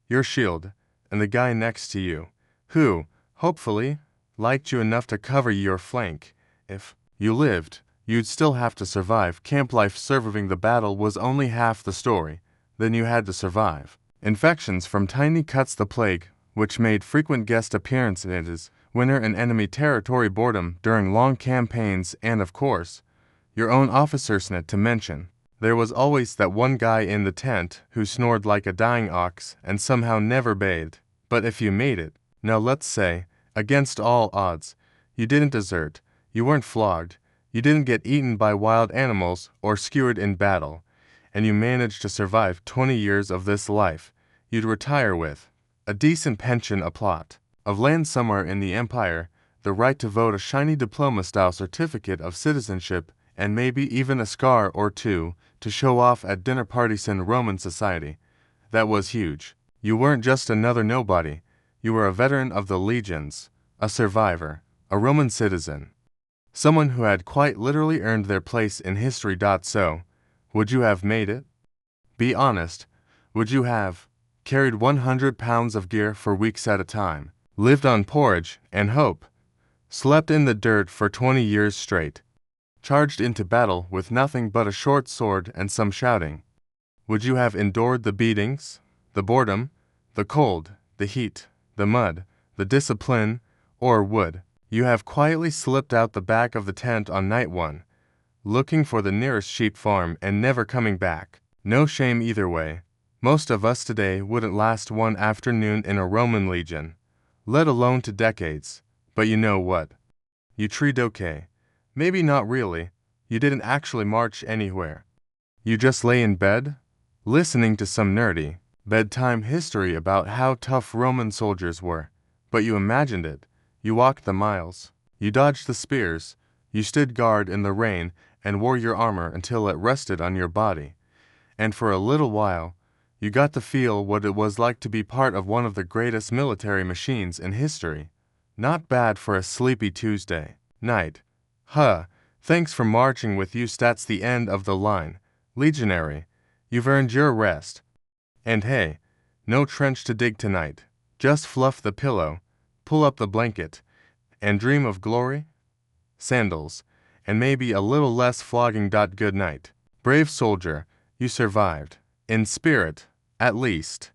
your shield, and the guy next to you, who, hopefully, liked you enough to cover your flank. If you lived, you'd still have to survive. Camp life. Surviving the battle was only half the story. Then you had to survive infections from tiny cuts, the plague, which made frequent guest appearances, winter and enemy territory, boredom during long campaigns, and of course, your own officers. Not to mention, there was always that one guy in the tent who snored like a dying ox and somehow never bathed. But if you made it, now let's say, against all odds, you didn't desert, you weren't flogged, you didn't get eaten by wild animals or skewered in battle, and you managed to survive 20 years of this life, you'd retire with a decent pension, a plot of land somewhere in the empire, the right to vote, a shiny diploma-style certificate of citizenship, and maybe even a scar or two to show off at dinner parties in Roman society. That was huge. You weren't just another nobody. You were a veteran of the legions, a survivor, a Roman citizen, someone who had quite literally earned their place in history. So, would you have made it? Be honest. Would you have carried 100 pounds of gear for weeks at a time, lived on porridge and hope, slept in the dirt for 20 years straight, charged into battle with nothing but a short sword and some shouting? Would you have endured the beatings, the boredom, the cold, the heat, the mud, the discipline, or would you have quietly slipped out the back of the tent on night one, looking for the nearest sheep farm and never coming back? No shame either way. Most of us today wouldn't last one afternoon in a Roman legion, let alone 2 decades. But you know what? You treated okay. Maybe not really. You didn't actually march anywhere. You just lay in bed, listening to some nerdy bedtime history about how tough Roman soldiers were. But you imagined it. You walked the miles. You dodged the spears. You stood guard in the rain and wore your armor until it rested on your body. And for a little while, you got to feel what it was like to be part of one of the greatest military machines in history. Not bad for a sleepy Tuesday night. Thanks for marching with you. That's the end of the line. Legionary, you've earned your rest. And hey, no trench to dig tonight. Just fluff the pillow, pull up the blanket, and dream of glory, sandals, and maybe a little less flogging. Good night. Brave soldier, you survived. In spirit, at least.